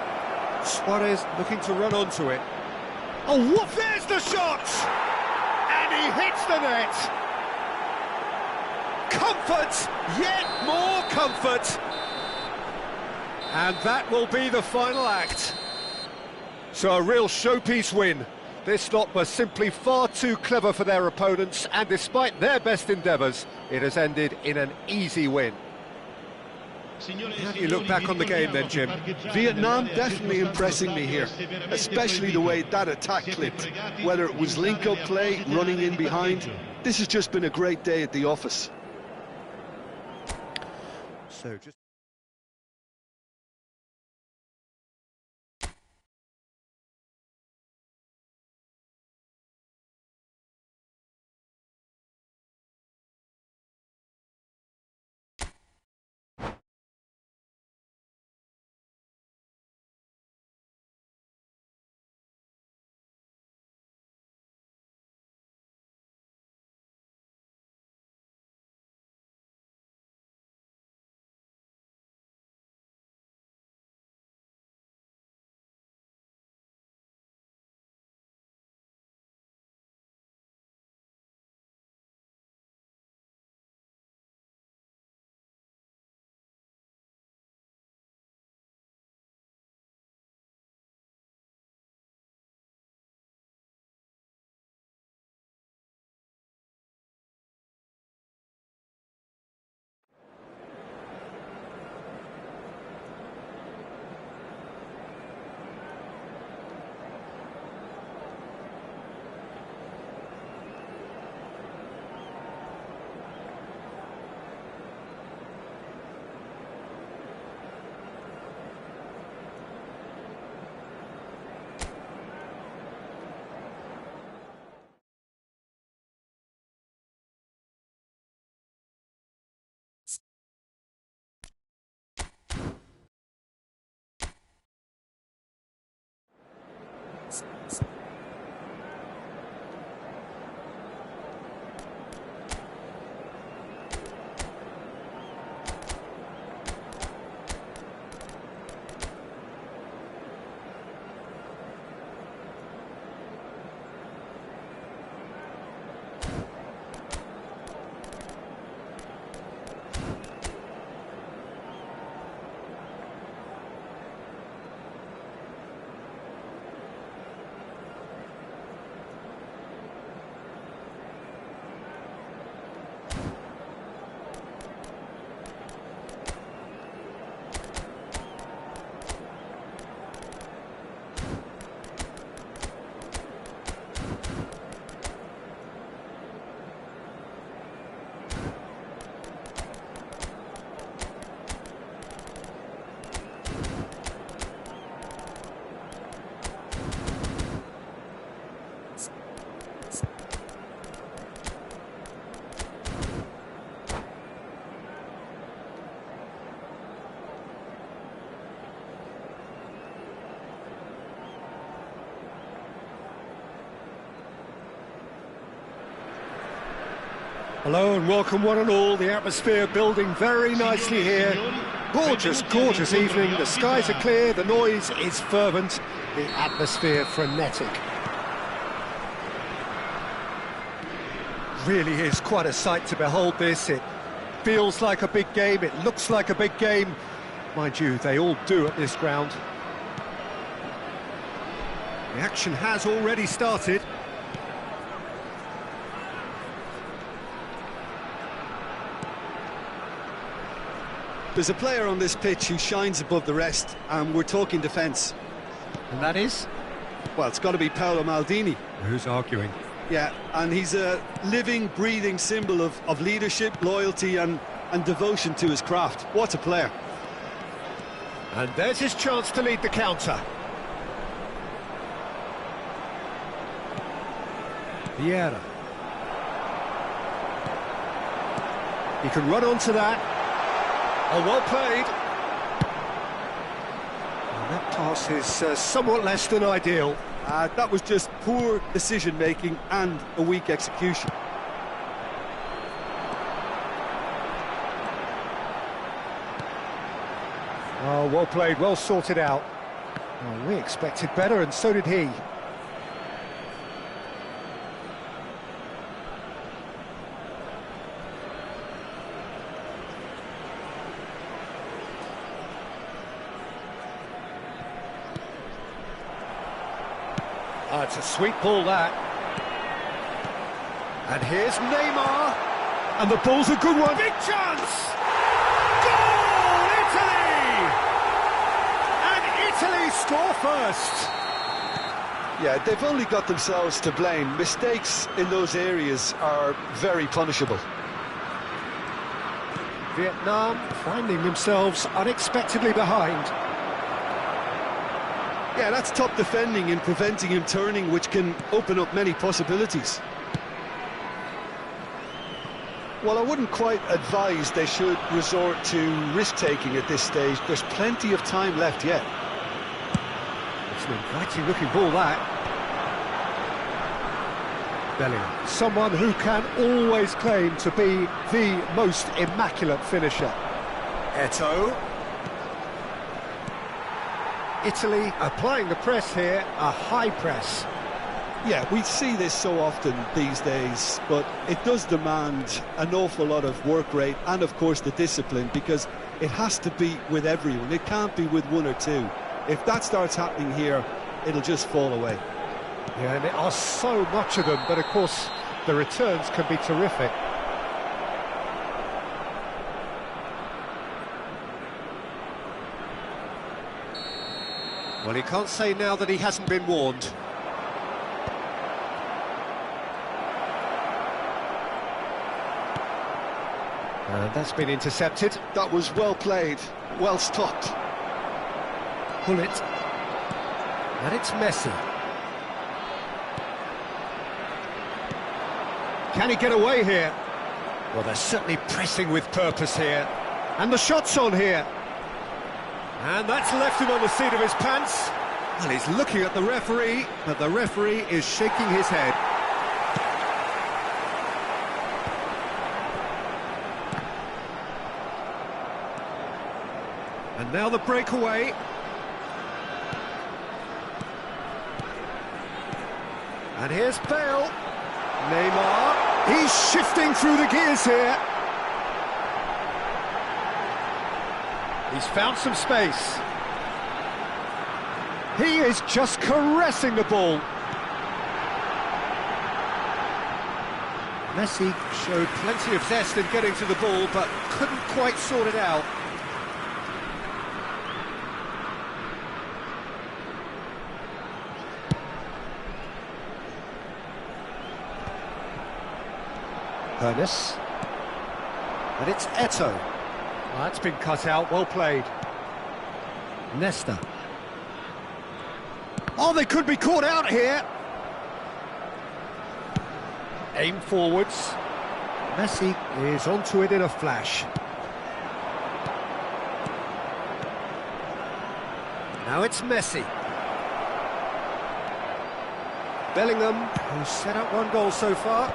Suarez looking to run onto it. Oh, what? There's the shot! And he hits the net! Comfort, yet more comfort. And that will be the final act. So a real showpiece win. This lot was simply far too clever for their opponents, and despite their best endeavours, it has ended in an easy win. How do you look back on the game then, Jim? Vietnam definitely impressing me here, especially the way that attack clipped. Whether it was link-up play, running in behind, this has just been a great day at the office. So just Hello and welcome one and all. The atmosphere building very nicely here. Gorgeous, gorgeous evening. The skies are clear, the noise is fervent, the atmosphere frenetic. Really is quite a sight to behold this. It feels like a big game, it looks like a big game. Mind you, they all do at this ground. The action has already started. There's a player on this pitch who shines above the rest, and we're talking defence. And that is? Well, it's got to be Paolo Maldini. Who's arguing? Yeah, and he's a living, breathing symbol of leadership, loyalty and devotion to his craft. What a player. And there's his chance to lead the counter. Vieira. He can run onto that. Oh, well played. And that pass is somewhat less than ideal. That was just poor decision-making and a weak execution. Oh, well played, well sorted out. Oh, we expected better, and so did he. Oh, it's a sweet ball, that. And here's Neymar. And the ball's a good one. Big chance! Goal, Italy! And Italy score first. Yeah, they've only got themselves to blame. Mistakes in those areas are very punishable. Vietnam finding themselves unexpectedly behind. Yeah, that's top defending and preventing him turning, which can open up many possibilities. Well, I wouldn't quite advise they should resort to risk-taking at this stage. There's plenty of time left yet. It's an inviting-looking ball, that. Bellingham, someone who can always claim to be the most immaculate finisher. Eto'o. Italy applying the press here, a high press. Yeah, we see this so often these days, but it does demand an awful lot of work rate and, of course, the discipline, because it has to be with everyone. It can't be with one or two. If that starts happening here, it'll just fall away. Yeah, and there are so much of them, but, of course, the returns can be terrific. Well, he can't say now that he hasn't been warned. And that's been intercepted. That was well played, well stopped. Pull it. And it's Messi. Can he get away here? Well, they're certainly pressing with purpose here. And the shot's on here. And that's left him on the seat of his pants. Well, he's looking at the referee, but the referee is shaking his head. And now the breakaway. And here's Bale. Neymar. He's shifting through the gears here. He's found some space. He is just caressing the ball. Messi showed plenty of zest in getting to the ball, but couldn't quite sort it out. Ernest. And it's Eto'o. Well, that's been cut out, well played. Nesta. Oh, they could be caught out here. Aim forwards. Messi is onto it in a flash. Now it's Messi. Bellingham, who's set up one goal so far.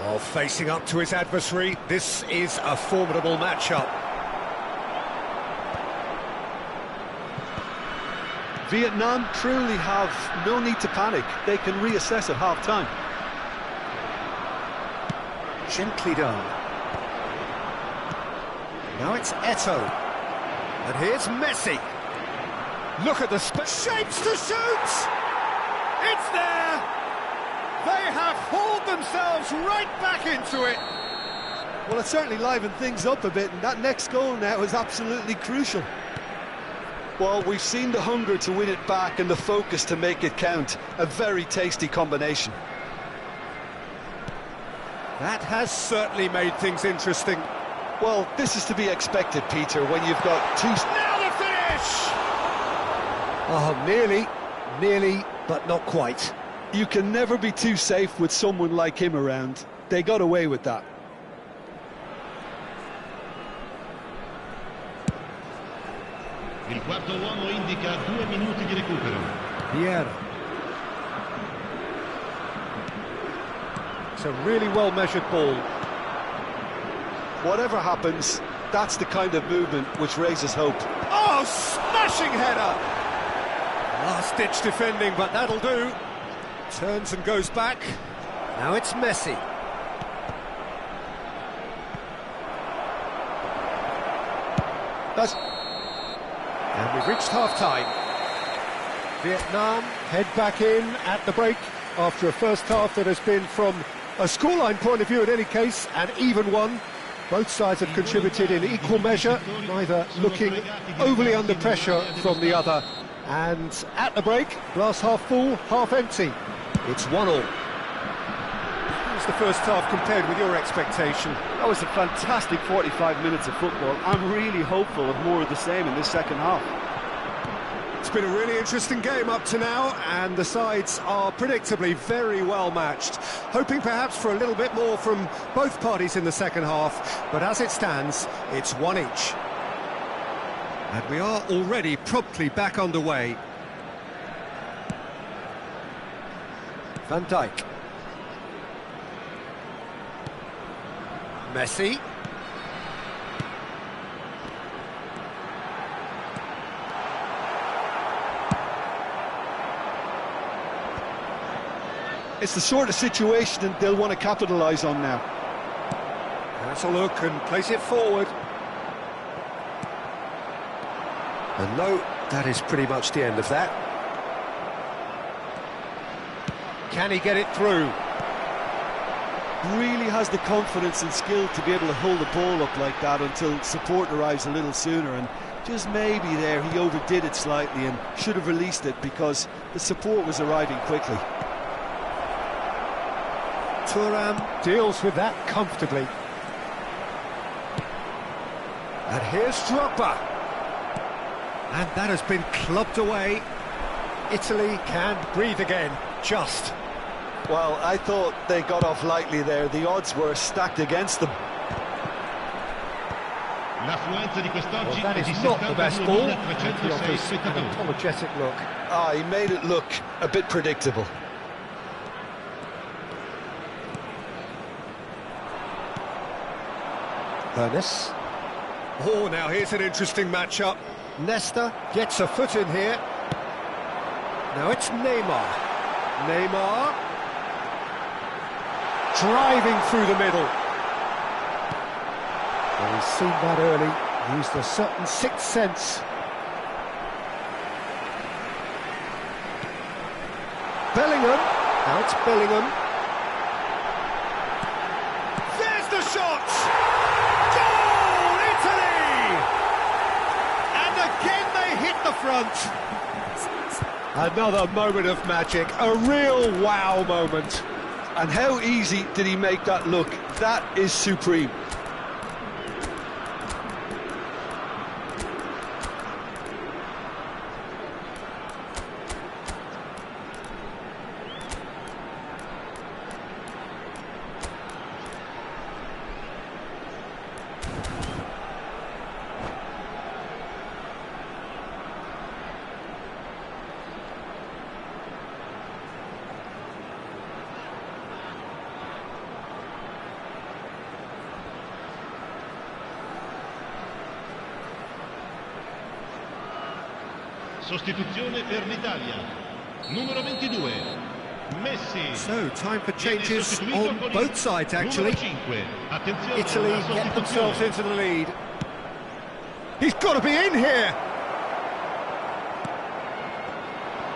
Well, facing up to his adversary, this is a formidable matchup. Vietnam truly have no need to panic. They can reassess at half-time. Gently done. Now it's Eto'o. And here's Messi. Look at the shapes to shoot! It's there! They have hauled themselves right back into it. Well, it certainly livened things up a bit, and that next goal now is absolutely crucial. Well, we've seen the hunger to win it back and the focus to make it count. A very tasty combination. That has certainly made things interesting. Well, this is to be expected, Peter, when you've got two... Now the finish! Oh, nearly, but not quite. You can never be too safe with someone like him around. They got away with that. Il quarto uomo indica 2 minuti di recupero. Vieira. It's a really well-measured ball. Whatever happens, that's the kind of movement which raises hope. Oh, smashing header! Last-ditch defending, but that'll do. Turns and goes back. Now it's Messi. That's... And we've reached half-time. Vietnam head back in at the break after a first half that has been, from a scoreline point of view in any case, an even one. Both sides have contributed in equal measure, neither looking overly under pressure from the other. And at the break, glass half full, half empty. It's 1-1. How's the first half compared with your expectation? That was a fantastic 45 minutes of football. I'm really hopeful of more of the same in this second half. It's been a really interesting game up to now, and the sides are predictably very well matched. Hoping perhaps for a little bit more from both parties in the second half, but as it stands, it's one each. And we are already promptly back underway. Van Dijk. Messi. It's the sort of situation that they'll want to capitalise on now. That's a look and place it forward. And no, that is pretty much the end of that. Can he get it through? Really has the confidence and skill to be able to hold the ball up like that until support arrives a little sooner, and just maybe there he overdid it slightly and should have released it because the support was arriving quickly. Thuram deals with that comfortably. And here's Drogba. And that has been clubbed away. Italy can breathe again, just. Well, I thought they got off lightly there. The odds were stacked against them. L'affluenza di quest'oggi Well, that è di is not the best ball. 72.306 He offers an spettatori. apologetic look. Ah, he made it look a bit predictable. Ernest. Oh, now here's an interesting matchup. Nesta gets a foot in here. Now it's Neymar. Neymar. Driving through the middle. Well, he's seen that early. Used a certain sixth sense. Bellingham. Now it's Bellingham. There's the shot! Goal, Italy! And again they hit the front. Another moment of magic, a real wow moment. And how easy did he make that look? That is supreme. Sostituzione per l'Italia. Numero 22, Messi. So, time for Viene changes sostituito on con il both sides, actually. numero 5. Attenzione, Italy la get themselves sostituzione. into the lead. He's got to be in here!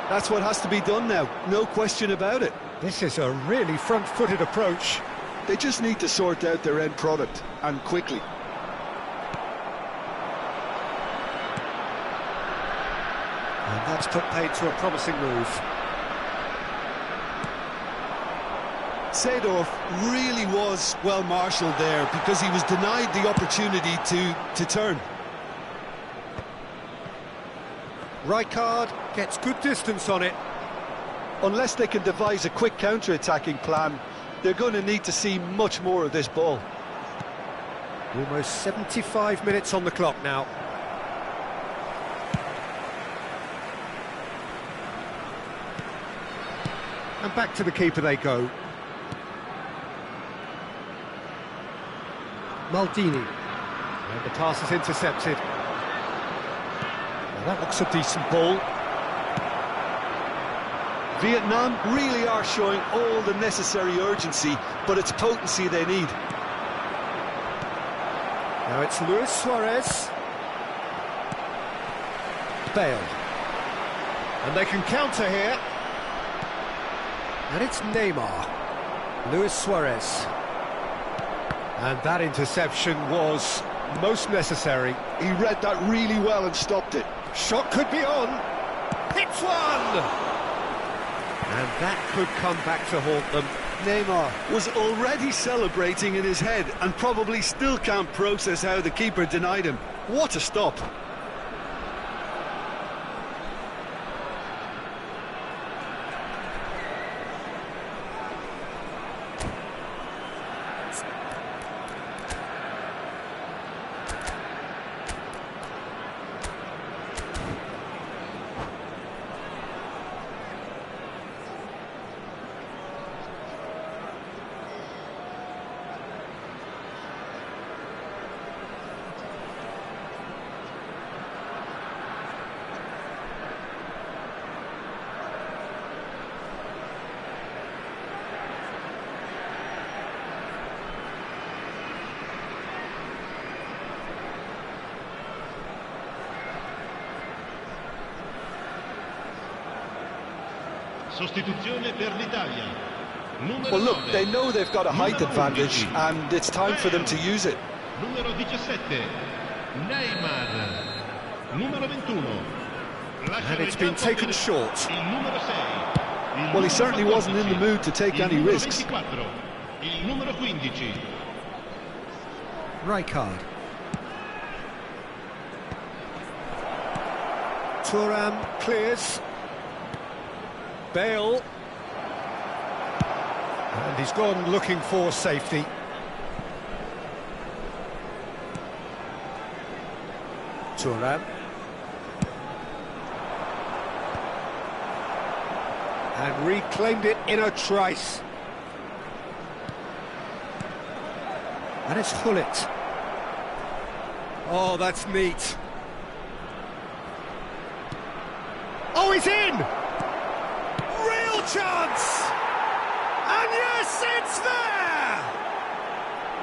That's what has to be done now, no question about it. This is a really front-footed approach. They just need to sort out their end product, and quickly. And that's put paid to a promising move. Seedorf really was well marshalled there because he was denied the opportunity to turn. Rijkaard gets good distance on it. Unless they can devise a quick counter-attacking plan, they're going to need to see much more of this ball. Almost 75 minutes on the clock now. And back to the keeper they go. Maldini. And the pass is intercepted. Now that looks a decent ball. Vietnam really are showing all the necessary urgency, but it's potency they need. Now it's Luis Suarez. Bale. And they can counter here. And it's Neymar. Luis Suarez. And that interception was most necessary. He read that really well and stopped it. Shot could be on. Hits one! And that could come back to haunt them. Neymar was already celebrating in his head and probably still can't process how the keeper denied him. What a stop. Sostituzione per l'Italia. Numero Well, look, 9. they know they've got a height Numero advantage 11. and it's time for them to use it. Numero 17, Neymar. Numero 21. And it's been taken short. Il numero 6. Well, he certainly wasn't in the mood to take any risks. Il numero 15. Rijkaard. Thuram clears. Bale. And he's gone looking for safety. Thuram. And reclaimed it in a trice. And it's Gullit. Oh, that's neat. Oh, he's in! Real chance! And yes, it's there!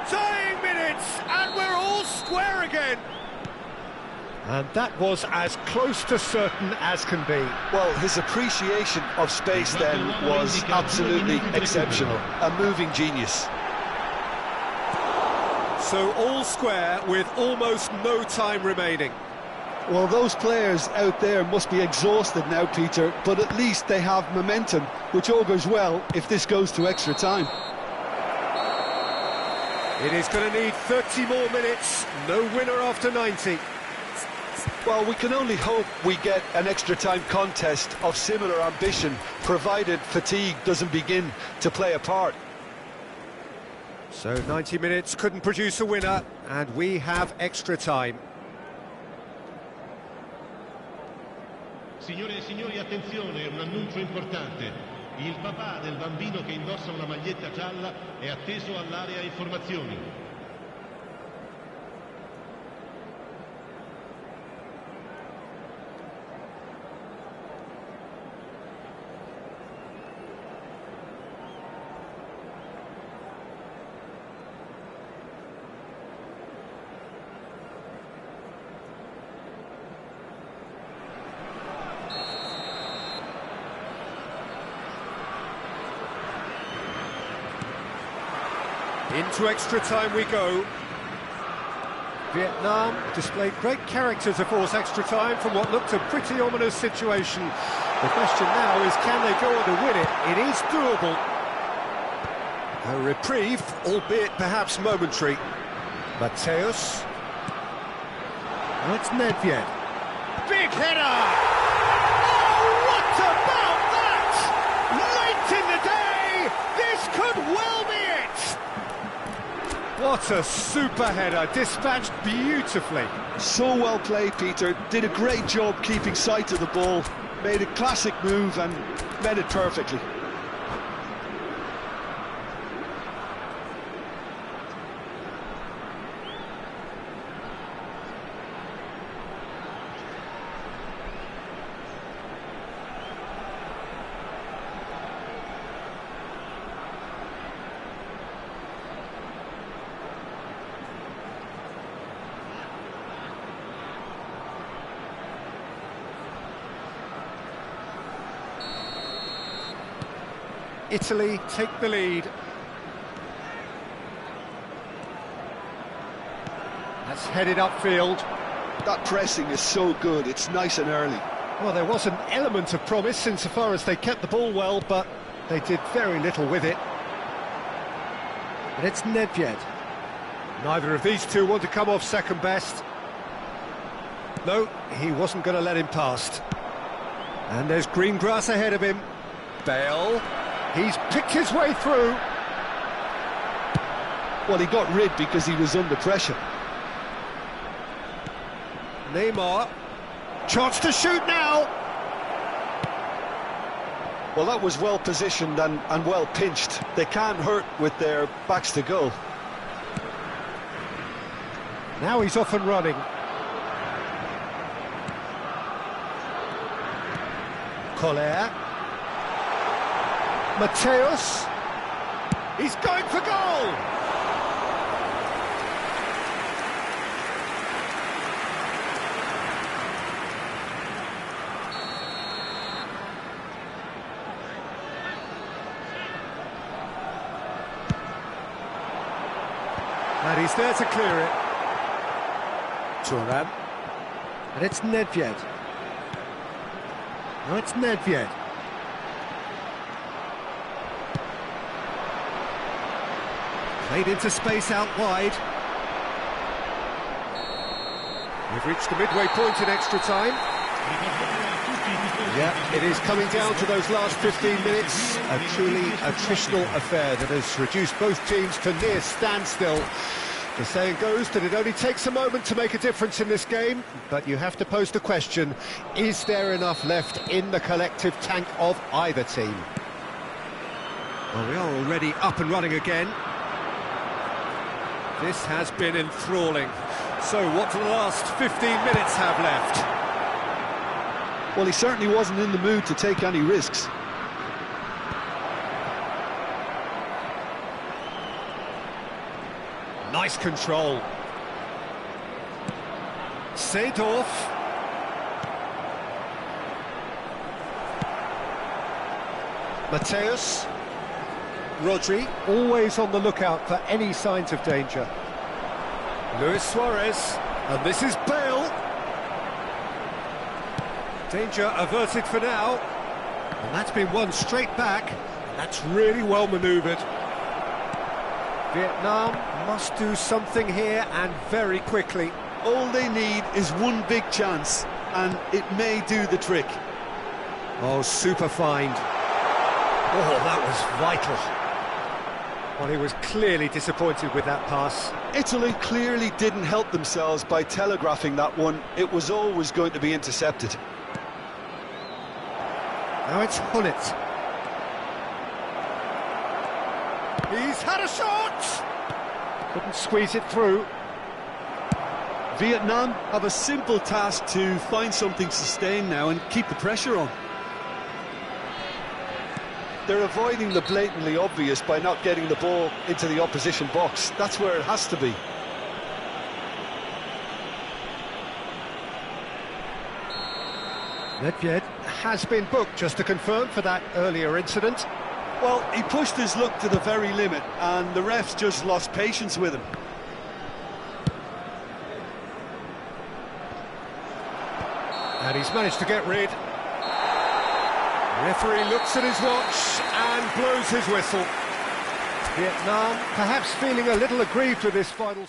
Tying minutes, and we're all square again. And that was as close to certain as can be. Well, his appreciation of space then was absolutely exceptional. A moving genius. So all square with almost no time remaining. Well, those players out there must be exhausted now, Peter, but at least they have momentum, which augurs well if this goes to extra time. It is going to need 30 more minutes, no winner after 90. Well, we can only hope we get an extra time contest of similar ambition, provided fatigue doesn't begin to play a part. So 90 minutes couldn't produce a winner, and we have extra time. Signore e signori, attenzione, un annuncio importante. Il papà del bambino che indossa una maglietta gialla è atteso all'area informazioni. Into extra time we go. Vietnam displayed great character to force extra time from what looked a pretty ominous situation. The question now is, can they go on to win it? It is doable. A reprieve, albeit perhaps momentary. Mateus. Now it's Nedved. Big header! Oh, what about that? Late in the day, this could well be it! What a super header, dispatched beautifully. So well played, Peter. Did a great job keeping sight of the ball. Made a classic move and met it perfectly. Italy take the lead. That's headed upfield. That pressing is so good, it's nice and early. Well, there was an element of promise insofar as they kept the ball well, but they did very little with it. And it's Nedved. Neither of these two want to come off second best. No, he wasn't going to let him past. And there's green grass ahead of him. Bale. He's picked his way through. Well, he got rid because he was under pressure. Neymar. Chance to shoot now. Well, that was well positioned and well pinched. They can't hurt with their backs to goal. Now he's off and running. Collier. Mateus. He's going for goal! And he's there to clear it. Thuram. And it's Nedved. No, it's Nedved. Played into space out wide. We've reached the midway point in extra time. Yeah, it is coming down to those last 15 minutes. A truly attritional affair that has reduced both teams to near standstill. The saying goes that it only takes a moment to make a difference in this game, but you have to pose the question, is there enough left in the collective tank of either team? Well, we are already up and running again. This has been enthralling. So what do the last 15 minutes have left? Well, he certainly wasn't in the mood to take any risks. Nice control. Seedorf. Mateus. Rodri, always on the lookout for any signs of danger. Luis Suarez, and this is Bale. Danger averted for now. And that's been won straight back. That's really well manoeuvred. Vietnam must do something here, and very quickly. All they need is one big chance, and it may do the trick. Oh, super find. Oh, that was vital. Well, he was clearly disappointed with that pass. Italy clearly didn't help themselves by telegraphing that one. It was always going to be intercepted. Now it's Hullet. He's had a shot! Couldn't squeeze it through. Vietnam have a simple task to find something sustained now and keep the pressure on. They're avoiding the blatantly obvious by not getting the ball into the opposition box. That's where it has to be. Nedved has been booked, just to confirm, for that earlier incident. Well, he pushed his luck to the very limit, and the refs just lost patience with him. And he's managed to get rid. The referee looks at his watch and blows his whistle. Vietnam perhaps feeling a little aggrieved with this final...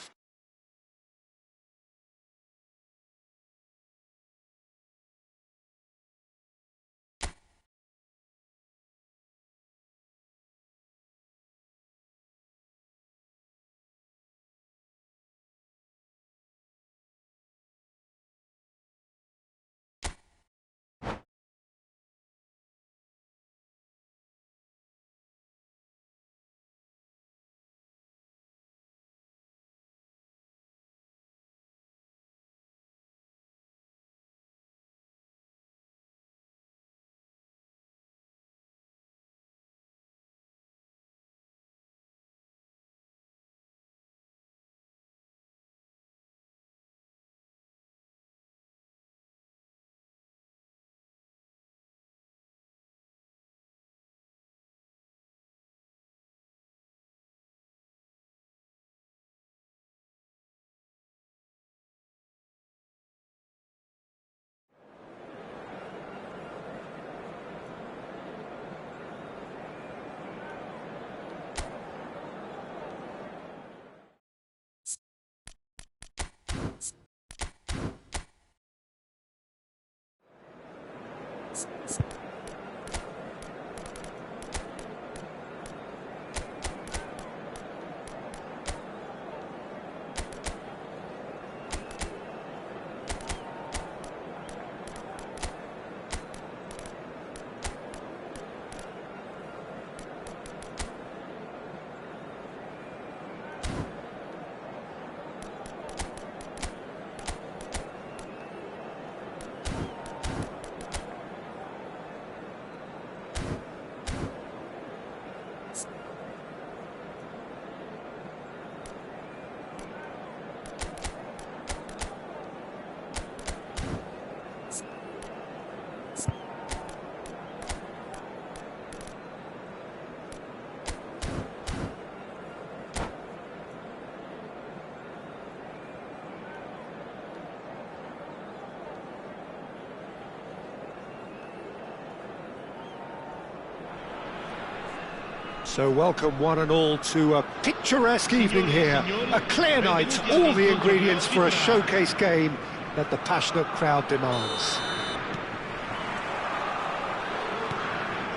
So welcome one and all to a picturesque evening here, a clear night, all the ingredients for a showcase game that the passionate crowd demands.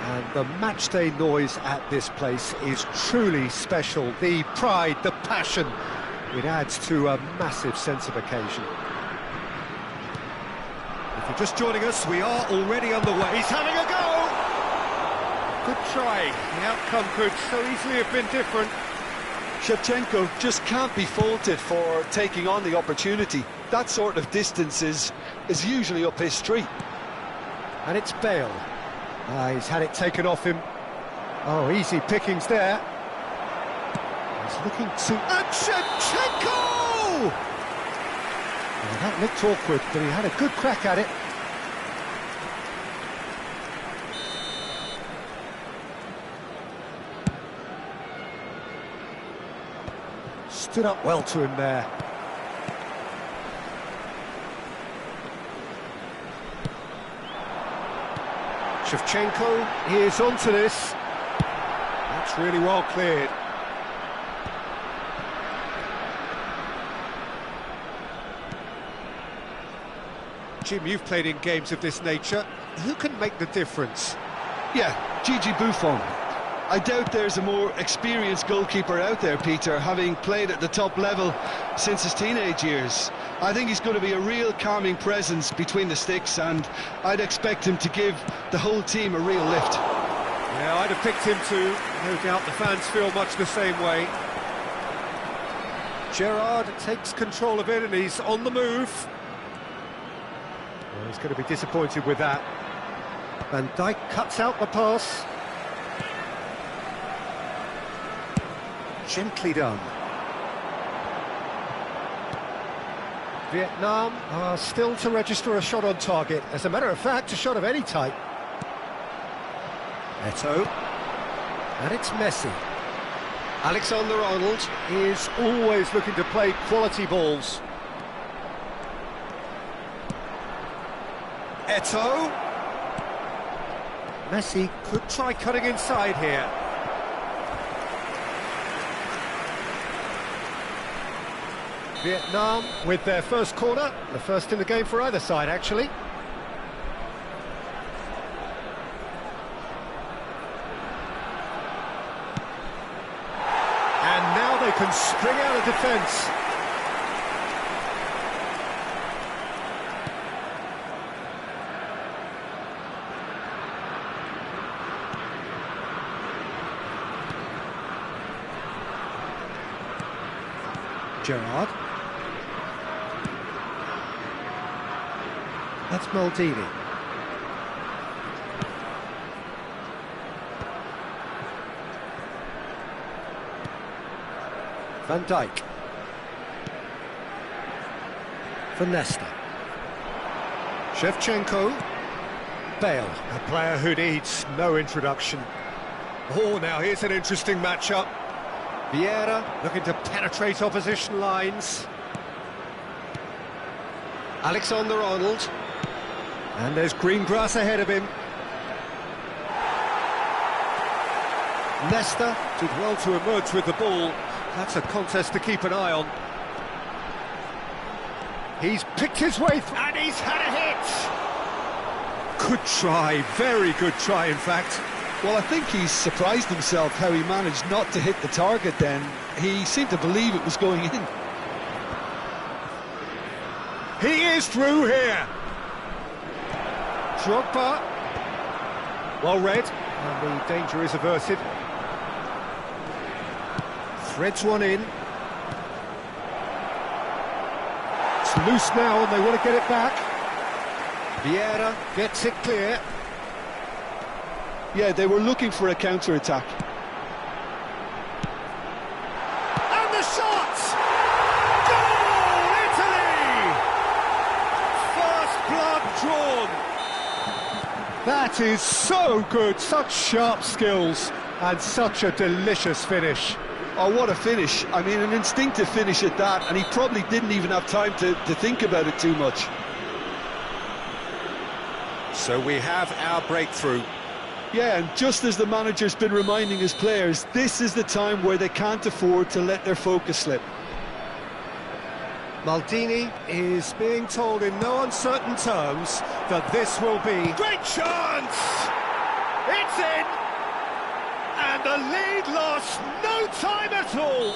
And the matchday noise at this place is truly special. The pride, the passion, it adds to a massive sense of occasion. If you're just joining us, we are already underway. He's having a go! Good try. The outcome could so easily have been different. Shevchenko just can't be faulted for taking on the opportunity. That sort of distance is usually up his street. And it's Bale. He's had it taken off him. Oh, easy pickings there. He's looking to... And Shevchenko! Well, that looked awkward, but he had a good crack at it. Stood up well to him there. Shevchenko, he is onto this. That's really well cleared. Jim, you've played in games of this nature. Who can make the difference? Yeah, Gigi Buffon. I doubt there's a more experienced goalkeeper out there, Peter, having played at the top level since his teenage years. I think he's going to be a real calming presence between the sticks, and I'd expect him to give the whole team a real lift. Yeah, I'd have picked him too. No doubt the fans feel much the same way. Gerrard takes control of it and he's on the move. Well, he's going to be disappointed with that. Van Dijk cuts out the pass. Gently done. Vietnam are still to register a shot on target. As a matter of fact, a shot of any type. Eto'o. And it's Messi. Alexander-Arnold is always looking to play quality balls. Eto'o. Messi could try cutting inside here. Vietnam with their first corner, the first in the game for either side, actually. And now they can spring out of defence. Gerrard. That's Maldini. Van Dijk. For Nesta. Shevchenko. Bale, a player who needs no introduction. Oh, now here's an interesting matchup. Vieira looking to penetrate opposition lines. Alexander-Arnold. And there's green grass ahead of him. Nesta did well to emerge with the ball. That's a contest to keep an eye on. He's picked his way through, and he's had a hit! Good try, very good try in fact. Well, I think he's surprised himself how he managed not to hit the target then. He seemed to believe it was going in. He is through here! Drogba. Well read, and the danger is averted. Threads one in. It's loose now and they want to get it back. Vieira gets it clear. Yeah, they were looking for a counter-attack. And the shot! Goal, Italy! First blood drawn. That is so good, such sharp skills and such a delicious finish. Oh, what a finish. I mean, an instinctive finish at that, and he probably didn't even have time to think about it too much. So we have our breakthrough. Yeah, and just as the manager's been reminding his players, this is the time where they can't afford to let their focus slip. Maldini is being told in no uncertain terms that this will be... Great chance! It's in! And the lead lost no time at all!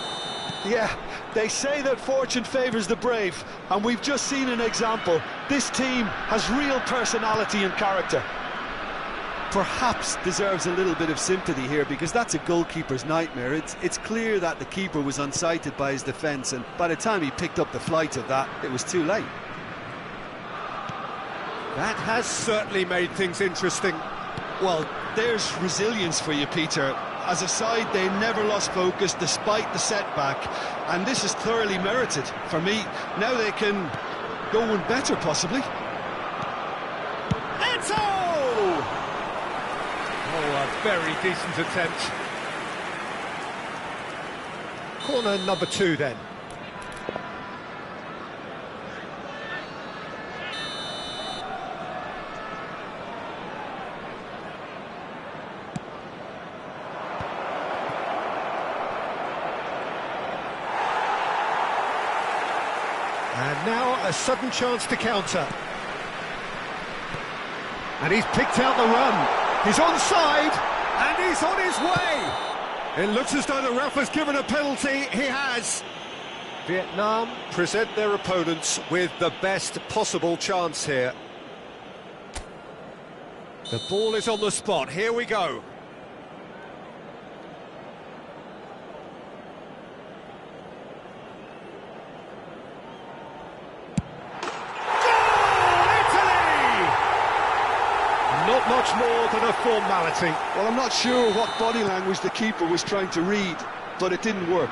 Yeah, they say that fortune favours the brave, and we've just seen an example. This team has real personality and character. Perhaps deserves a little bit of sympathy here, because that's a goalkeeper's nightmare. It's clear that the keeper was unsighted by his defence, and by the time he picked up the flight of that, it was too late. That has certainly made things interesting. Well, there's resilience for you, Peter. As a side, they never lost focus despite the setback, and this is thoroughly merited for me. Now they can go one better, possibly. Eto'o! Oh, a very decent attempt. Corner number 2 then. And now a sudden chance to counter. And he's picked out the run. He's onside, and he's on his way. It looks as though the ref has given a penalty. He has. Vietnam present their opponents with the best possible chance here. The ball is on the spot. Here we go. Not much more than a formality. Well, I'm not sure what body language the keeper was trying to read, but it didn't work.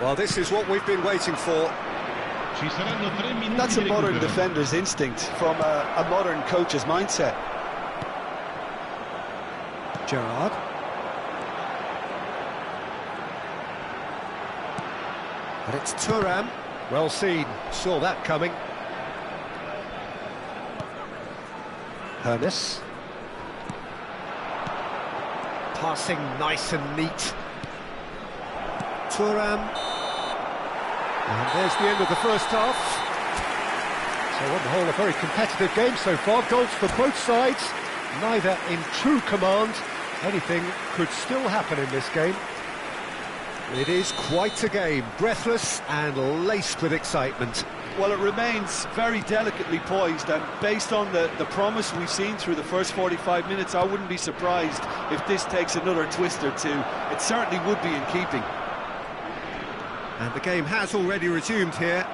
Well, this is what we've been waiting for. That's a modern defender's instinct from a modern coach's mindset. Gerrard. And it's Thuram. Well seen, saw that coming. Hernes. Passing nice and neat. Thuram. And there's the end of the first half. So on the whole, a very competitive game so far. Goals for both sides, neither in true command. Anything could still happen in this game. It is quite a game, breathless and laced with excitement. Well, it remains very delicately poised, and based on the promise we've seen through the first 45 minutes, I wouldn't be surprised if this takes another twist or two. It certainly would be in keeping. And the game has already resumed here.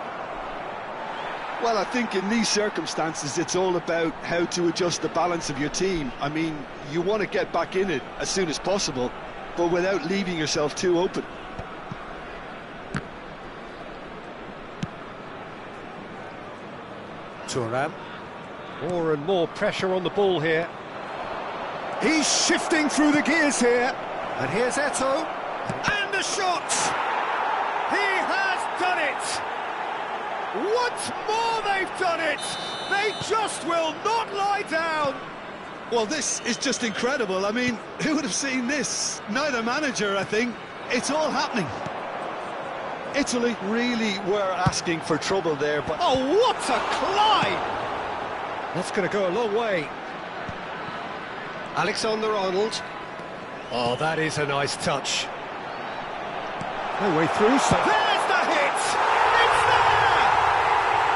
Well, I think in these circumstances, it's all about how to adjust the balance of your team. I mean, you want to get back in it as soon as possible, but without leaving yourself too open. Thuram. More and more pressure on the ball here. He's shifting through the gears here. And here's Eto'o. And a shot! He has done it! Once more they've done it! They just will not lie down! Well, this is just incredible. I mean, who would have seen this? Neither manager, I think. It's all happening. Italy really were asking for trouble there, but... Oh, what a climb! That's going to go a long way. Alexander-Arnold. Oh, that is a nice touch. No way through, so... There's the hit! It's there!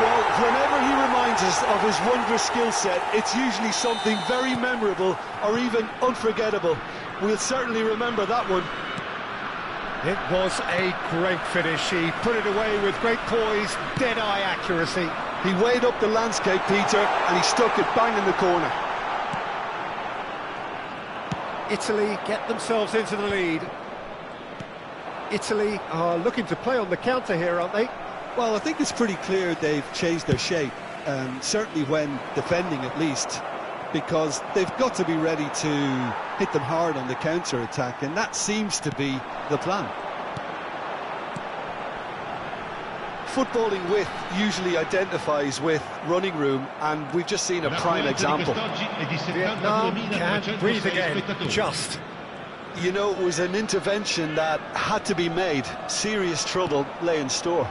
Well, whenever he reminds us of his wondrous skill set, it's usually something very memorable or even unforgettable. We'll certainly remember that one. It was a great finish. He put it away with great poise, dead-eye accuracy. He weighed up the landscape, Peter, and he stuck it bang in the corner. Italy get themselves into the lead. Italy are looking to play on the counter here, aren't they? Well, I think it's pretty clear they've changed their shape, certainly when defending at least, because they've got to be ready to hit them hard on the counter-attack, and that seems to be the plan. Footballing width usually identifies with running room, and we've just seen a prime example. Vietnam can't breathe again, just. You know, it was an intervention that had to be made. Serious trouble lay in store.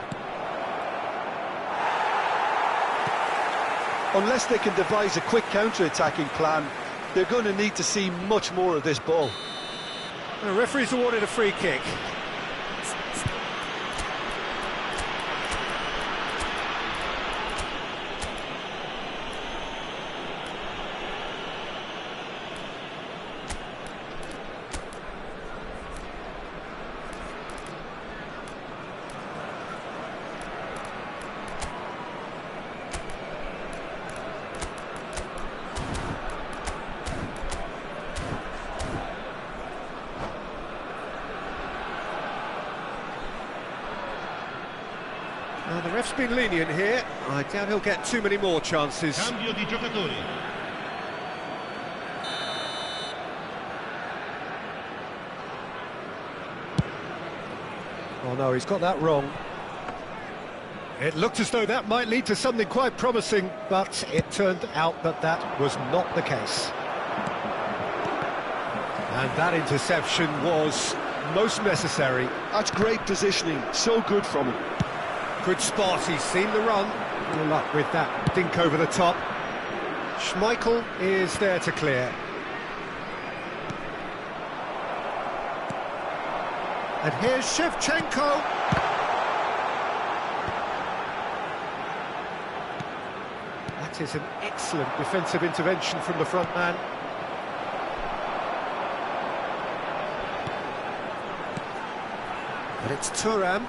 Unless they can devise a quick counter-attacking plan, they're going to need to see much more of this ball. The referee's awarded a free kick. Now, the ref's been lenient here. I doubt he'll get too many more chances. Cambio di giocatori. Oh no, he's got that wrong. It looked as though that might lead to something quite promising, but it turned out that that was not the case. And that interception was most necessary. That's great positioning, so good from him. Good spot, he's seen the run. No luck with that dink over the top. Schmeichel is there to clear. And here's Shevchenko. That is an excellent defensive intervention from the front man. But it's Thuram.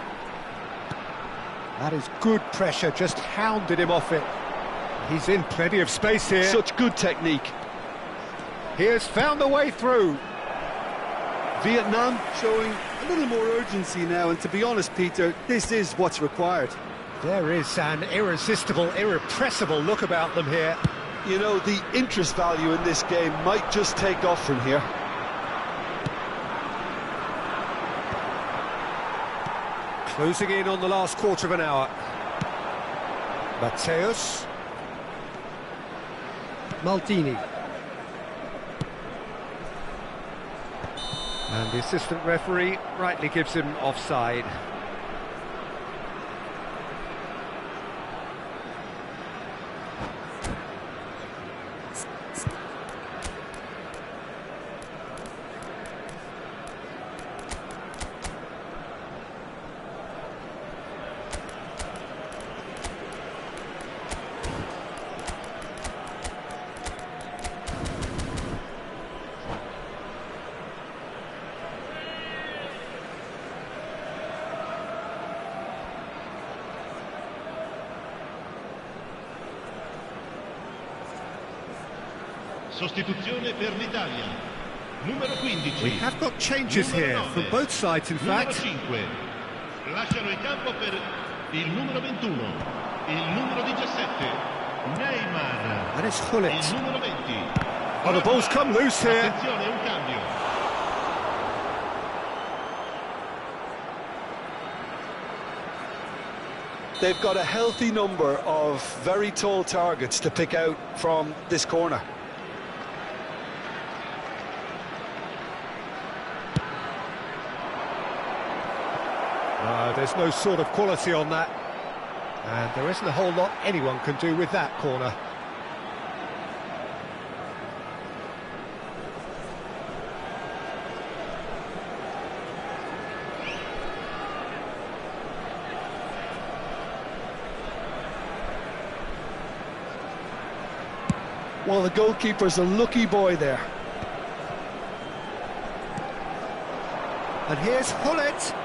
That is good pressure, just hounded him off it. He's in plenty of space here. Such good technique. He has found a way through. Vietnam showing a little more urgency now, and to be honest, Peter, this is what's required. There is an irresistible, irrepressible look about them here. You know, the interest value in this game might just take off from here. Closing in on the last quarter of an hour. Matthäus. Maldini. And the assistant referee rightly gives him offside. Sostituzione per l'Italia. Numero 15. We have got changes here from both sides, in fact. Numero 5. Lasciano il campo per il numero 21. Il numero 17. Neymar. And it's Gullit. Il numero 20. Oh, the ball's come loose here. Attenzione, un cambio. They've got a healthy number of very tall targets to pick out from this corner. There's no sort of quality on that. And there isn't a whole lot anyone can do with that corner. Well, the goalkeeper's a lucky boy there. And here's Gullit.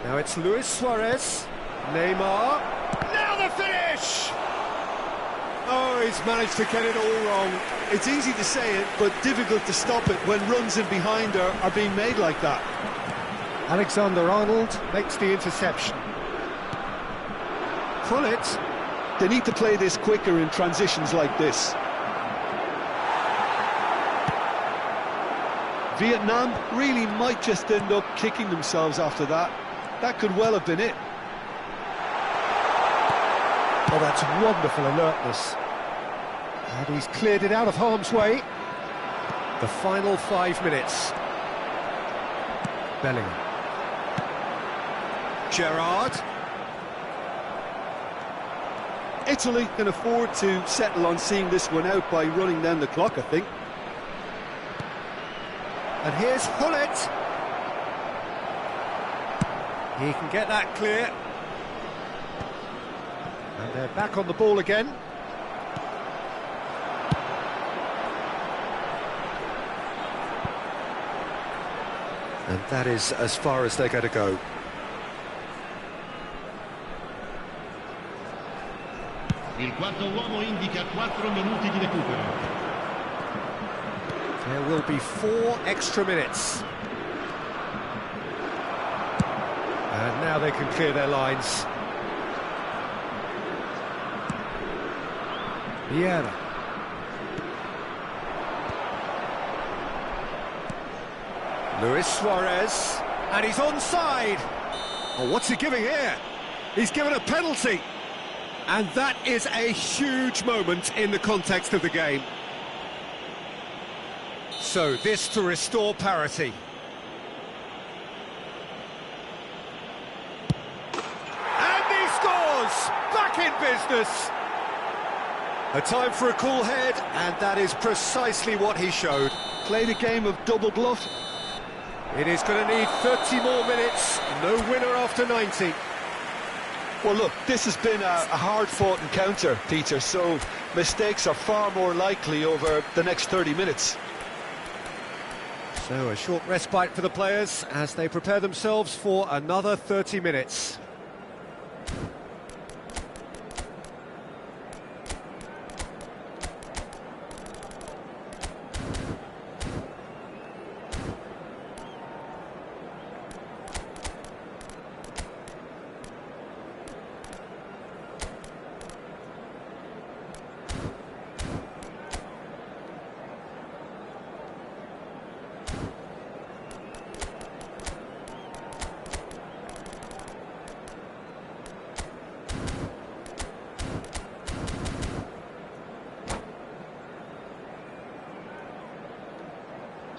Now it's Luis Suarez. Neymar. Now the finish! Oh, he's managed to get it all wrong. It's easy to say it, but difficult to stop it when runs in behind are being made like that. Alexander-Arnold makes the interception. Gullit. They need to play this quicker in transitions like this. Vietnam really might just end up kicking themselves after that. That could well have been it. Oh, that's wonderful alertness. And he's cleared it out of harm's way. The final 5 minutes. Bellingham. Gerrard. Italy can afford to settle on seeing this one out by running down the clock, I think. And here's Gullit. He can get that clear. And they're back on the ball again. And that is as far as they're going to go. Il quarto uomo indica 4 minuti di recupero. There will be 4 extra minutes. And now they can clear their lines. Vieira. Luis Suarez. And he's onside. Oh, what's he giving here? He's given a penalty. And that is a huge moment in the context of the game. So this to restore parity. And he scores! Back in business! A time for a cool head, and that is precisely what he showed. Played a game of double bluff. It is going to need 30 more minutes. No winner after 90. Well, look, this has been a hard-fought encounter, Peter, so mistakes are far more likely over the next 30 minutes. So a short respite for the players as they prepare themselves for another 30 minutes.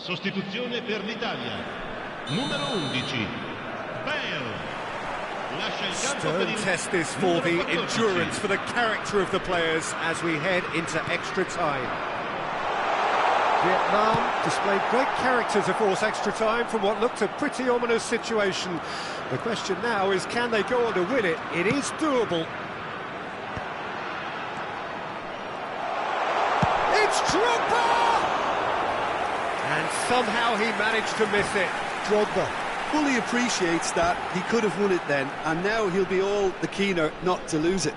Sostituzione per l'Italia. Numero 11. Bale. Lascia il campo per Stern il test this for the numero 14. endurance, for the character of the players as we head into extra time. Vietnam displayed great character to force extra time from what looked a pretty ominous situation. The question now is, can they go on to win it? It is doable. It's Drogba! And somehow he managed to miss it. Drogba fully appreciates that he could have won it then, and now he'll be all the keener not to lose it.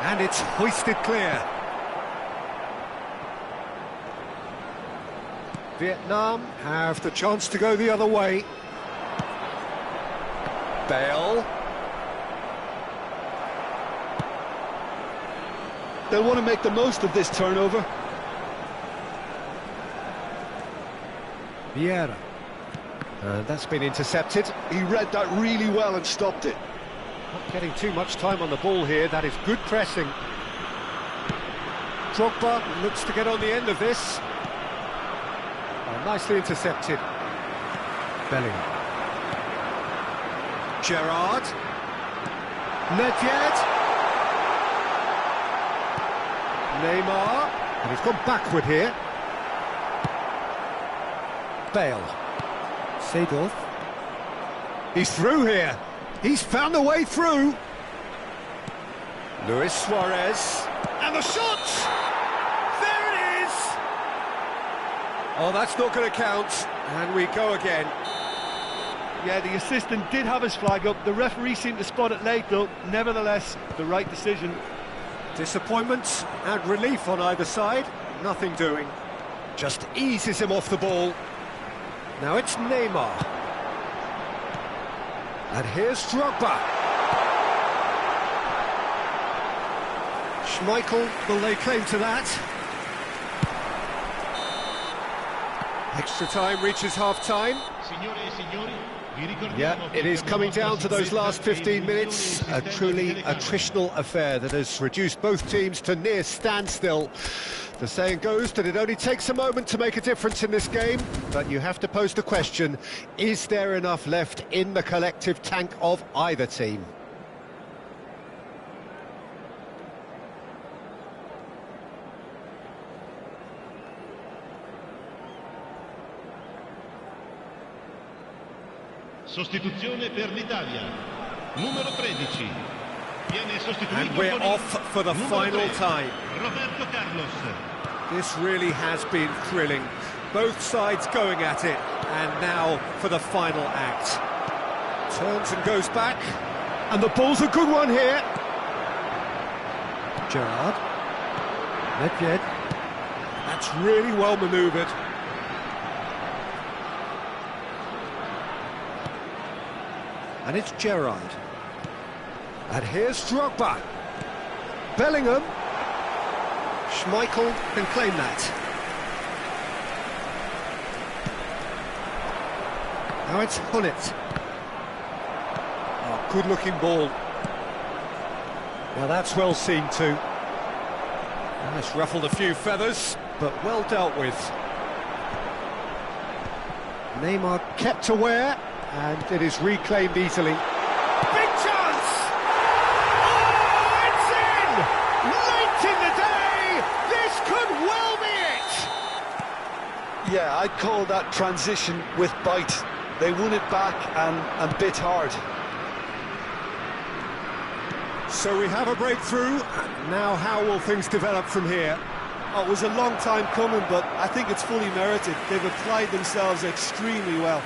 And it's hoisted clear. Vietnam have the chance to go the other way. Bale. They'll want to make the most of this turnover. Vieira. And that's been intercepted. He read that really well and stopped it. Not getting too much time on the ball here. That is good pressing. Drogba looks to get on the end of this. Oh, nicely intercepted. Bellingham. Gerrard. Nedved. Neymar. And he's gone backward here. Bale. Seedorf. He's through here. He's found a way through. Luis Suarez. And the shot! There it is! Oh, that's not going to count. And we go again. Yeah, the assistant did have his flag up. The referee seemed to spot it late, though. Nevertheless, the right decision. Disappointment and relief on either side. Nothing doing. Just eases him off the ball. Now it's Neymar. And here's Drogba. Schmeichel will lay claim to that. Extra time reaches half-time. Signore e signori, vi ricordiamo Yeah, che it is abbiamo coming fatto down to those last 15 minutes. A truly attritional affair that has reduced both teams to near standstill. The saying goes that it only takes a moment to make a difference in this game, but you have to pose the question, is there enough left in the collective tank of either team? Sostituzione per l'Italia. Numero 13. Viene sostituito And we're con il off for the numero final 3, time. Roberto Carlos. This really has been thrilling. Both sides going at it, and now for the final act. Turns and goes back, and the ball's a good one here. Gerrard. Nedved. That's really well manoeuvred. And it's Gerrard. And here's Drogba. Bellingham. Schmeichel can claim that. Now it's Hullet. Oh, good-looking ball. Now that's well seen too. Well, it's ruffled a few feathers, but well dealt with. Neymar kept aware, and it is reclaimed easily. Big chance! Oh, it's in! Late in the day, this could well be it! Yeah, I'd call that transition with bite. They won it back and bit hard. So we have a breakthrough. Now how will things develop from here? Oh, it was a long time coming, but I think it's fully merited. They've applied themselves extremely well.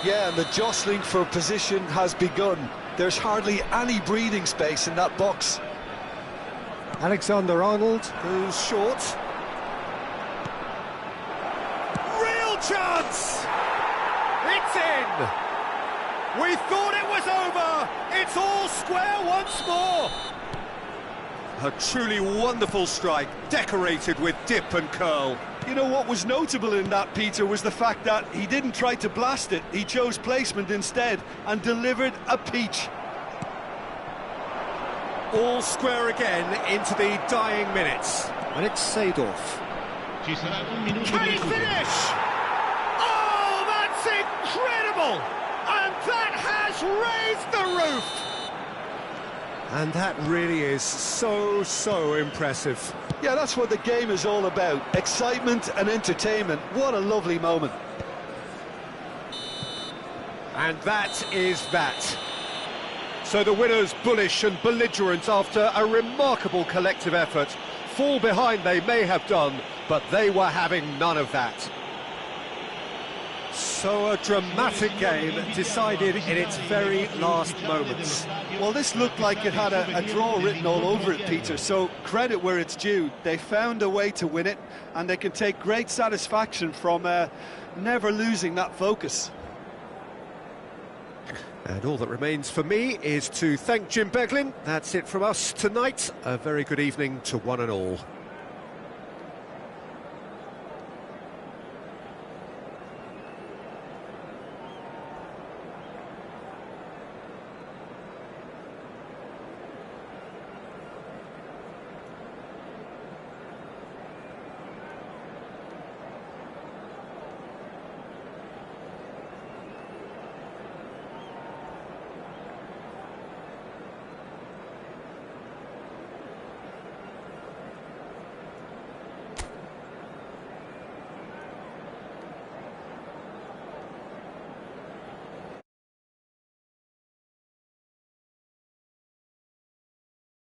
Yeah, and the jostling for position has begun. There's hardly any breathing space in that box. Alexander-Arnold goes short. Real chance! It's in! We thought it was over! It's all square once more! A truly wonderful strike, decorated with dip and curl. You know what was notable in that, Peter, was the fact that he didn't try to blast it. He chose placement instead and delivered a peach. all square again into the dying minutes. And it's Seedorf. Ci sarà un minuto Can di he recupero. finish? Oh, that's incredible! And that has raised the roof! And that really is so impressive. Yeah, that's what the game is all about. Excitement and entertainment. What a lovely moment. And that is that. So the winners, bullish and belligerent after a remarkable collective effort. Fall behind they may have done, but they were having none of that. So a dramatic game decided in its very last moments. Well, this looked like it had a draw written all over it, Peter, so credit where it's due. They found a way to win it, and they can take great satisfaction from never losing that focus. And all that remains for me is to thank Jim Beglin. That's it from us tonight. A very good evening to one and all.